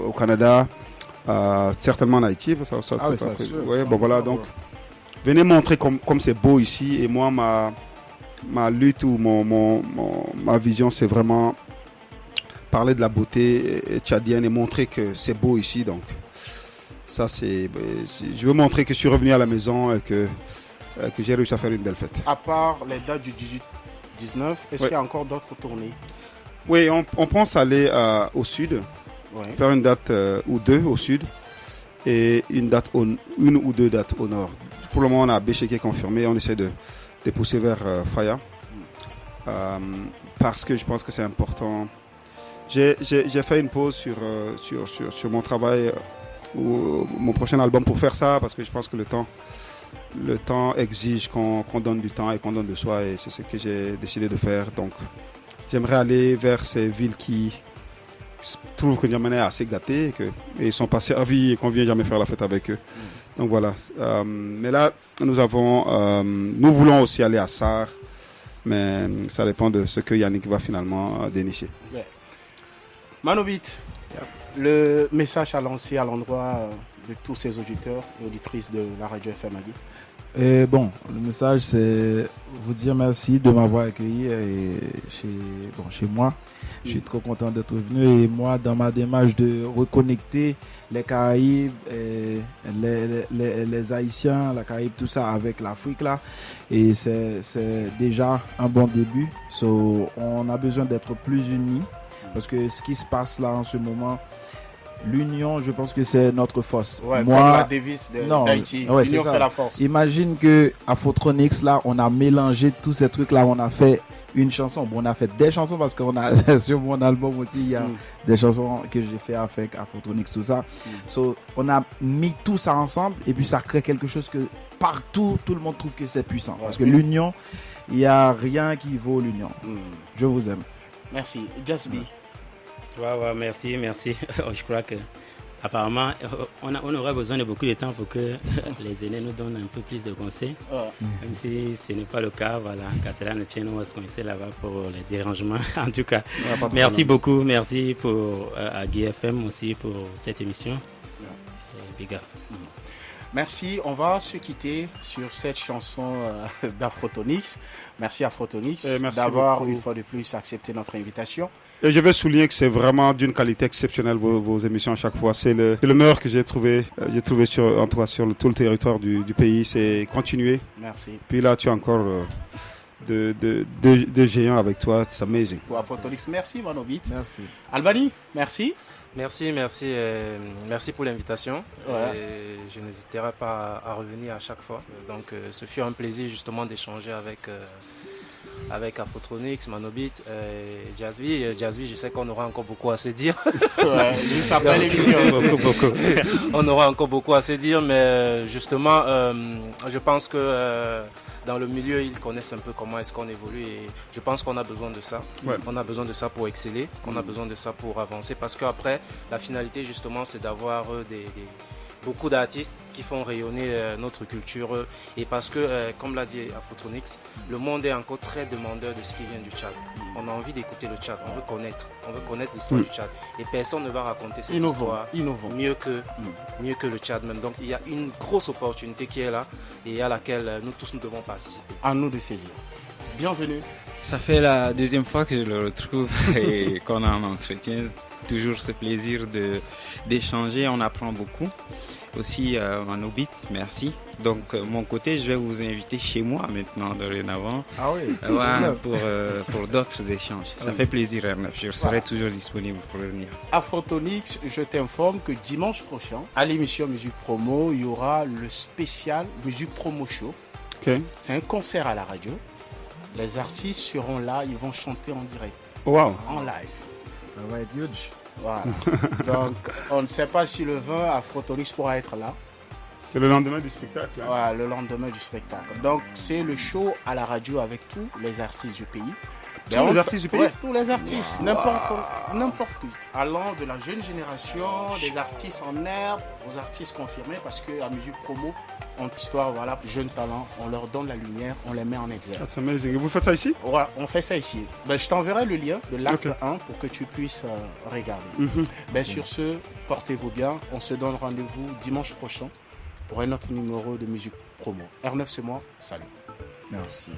au Canada, certainement en Haïti. Voilà, donc venez montrer comme c'est beau ici. Et moi, ma lutte ou ma vision, c'est vraiment parler de la beauté tchadienne et montrer que c'est beau ici. Donc, ça, je veux montrer que je suis revenu à la maison et que j'ai réussi à faire une belle fête. À part les dates du 18-19, est-ce qu'il y a encore d'autres tournées? Oui, on pense aller au sud, faire une date ou 2 au sud et une ou 2 dates au nord. Pour le moment, on a Béché qui est confirmé, on essaie de pousser vers Faya parce que je pense que c'est important. J'ai fait une pause sur mon travail ou mon prochain album pour faire ça parce que je pense que le temps exige qu'on donne du temps et qu'on donne de soi et c'est ce que j'ai décidé de faire. Donc j'aimerais aller vers ces villes qui trouvent que N'Djamena est assez gâté et ils sont pas servis et qu'on vient jamais faire la fête avec eux. Donc voilà. Mais là, nous voulons aussi aller à Sarre, mais ça dépend de ce que Yannick va finalement dénicher. Yeah. Manobit, le message à lancer à l'endroit de tous ces auditeurs et auditrices de la radio FM Agui. Le message c'est vous dire merci de m'avoir accueilli chez moi. Je suis trop content d'être venu et moi dans ma démarche de reconnecter les Caraïbes, les Haïtiens, la Caraïbe, tout ça avec l'Afrique là et c'est déjà un bon début. On a besoin d'être plus unis parce que ce qui se passe là en ce moment, l'union, je pense que c'est notre force. Ouais, comme la devise d'Haïti. L'union fait la force. Imagine que Afrotronics là, on a mélangé tous ces trucs là, on a fait une chanson. Bon, on a fait des chansons parce qu'on a sur mon album aussi, il y a des chansons que j'ai fait avec Afrotronics, tout ça. On a mis tout ça ensemble et puis ça crée quelque chose que partout, tout le monde trouve que c'est puissant. Parce que l'union, il n'y a rien qui vaut l'union. Je vous aime. Merci. Jasby. Ouais, merci. Je crois que apparemment on aurait besoin de beaucoup de temps pour que les aînés nous donnent un peu plus de conseils. Même si ce n'est pas le cas, voilà, qu'à cela ne tienne, on va se coincer là-bas pour les dérangements. En tout cas, merci beaucoup, merci pour Agui FM aussi pour cette émission. Big up. Merci, on va se quitter sur cette chanson d'Afrotronics. Merci Afrotronics d'avoir une fois de plus accepté notre invitation. Et je vais souligner que c'est vraiment d'une qualité exceptionnelle vos émissions à chaque fois. C'est le meilleur que j'ai trouvé en tout cas sur tout le territoire du pays. C'est continuer. Merci. Puis là, tu as encore de géants avec toi. C'est amazing. Pour Afrotronics, merci Manobit. Merci. Albany, merci. Merci pour l'invitation. Et je n'hésiterai pas à revenir à chaque fois. Donc, ce fut un plaisir justement d'échanger avec Afrotronics, Manobit et Jasby. Jasby, je sais qu'on aura encore beaucoup à se dire. Juste après l'émission. Beaucoup. On aura encore beaucoup à se dire, mais justement, je pense que dans le milieu, ils connaissent un peu comment est-ce qu'on évolue et je pense qu'on a besoin de ça. On a besoin de ça pour exceller, on a besoin de ça pour avancer parce qu'après, la finalité justement, c'est d'avoir beaucoup d'artistes qui font rayonner notre culture. Et parce que, comme l'a dit Afrotronics, le monde est encore très demandeur de ce qui vient du Tchad. On a envie d'écouter le Tchad, on veut connaître l'histoire du Tchad. Et personne ne va raconter cette histoire mieux que le Tchad même. Donc il y a une grosse opportunité qui est là et à laquelle nous tous nous devons participer. À nous de saisir. Bienvenue. Ça fait la deuxième fois que je le retrouve et qu'on a un entretien. Toujours ce plaisir d'échanger, on apprend beaucoup. Aussi, Manobit, merci. Donc, mon côté, je vais vous inviter chez moi maintenant, dorénavant. Ah oui, pour d'autres échanges. Ça fait plaisir, R9. Je serai toujours disponible pour revenir. Afrotonix, je t'informe que dimanche prochain, à l'émission Musique Promo, il y aura le spécial Musique Promo Show. Okay. C'est un concert à la radio. Les artistes seront là, ils vont chanter en direct. Wow. En live. Ça va être huge. Voilà. Donc, on ne sait pas si le 20, Afrotonix pourra être là. C'est le lendemain du spectacle. Hein? Voilà, le lendemain du spectacle. Donc, c'est le show à la radio avec tous les artistes du pays. Tous les artistes du pays? Ouais, tous les artistes, n'importe qui. Allant de la jeune génération, des artistes en herbe, aux artistes confirmés, parce qu'à Musique Promo, en histoire, voilà, jeunes talents, on leur donne la lumière, on les met en exergue. That's amazing. Et vous faites ça ici? Ouais, on fait ça ici. Je t'enverrai le lien de l'acte 1 pour que tu puisses regarder. Sur ce, portez-vous bien. On se donne rendez-vous dimanche prochain pour un autre numéro de Musique Promo. R9, c'est moi. Salut. Merci.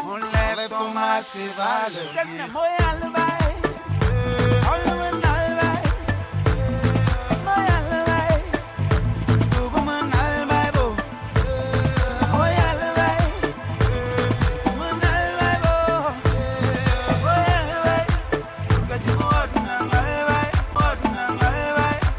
On lève ton masque et va le dire.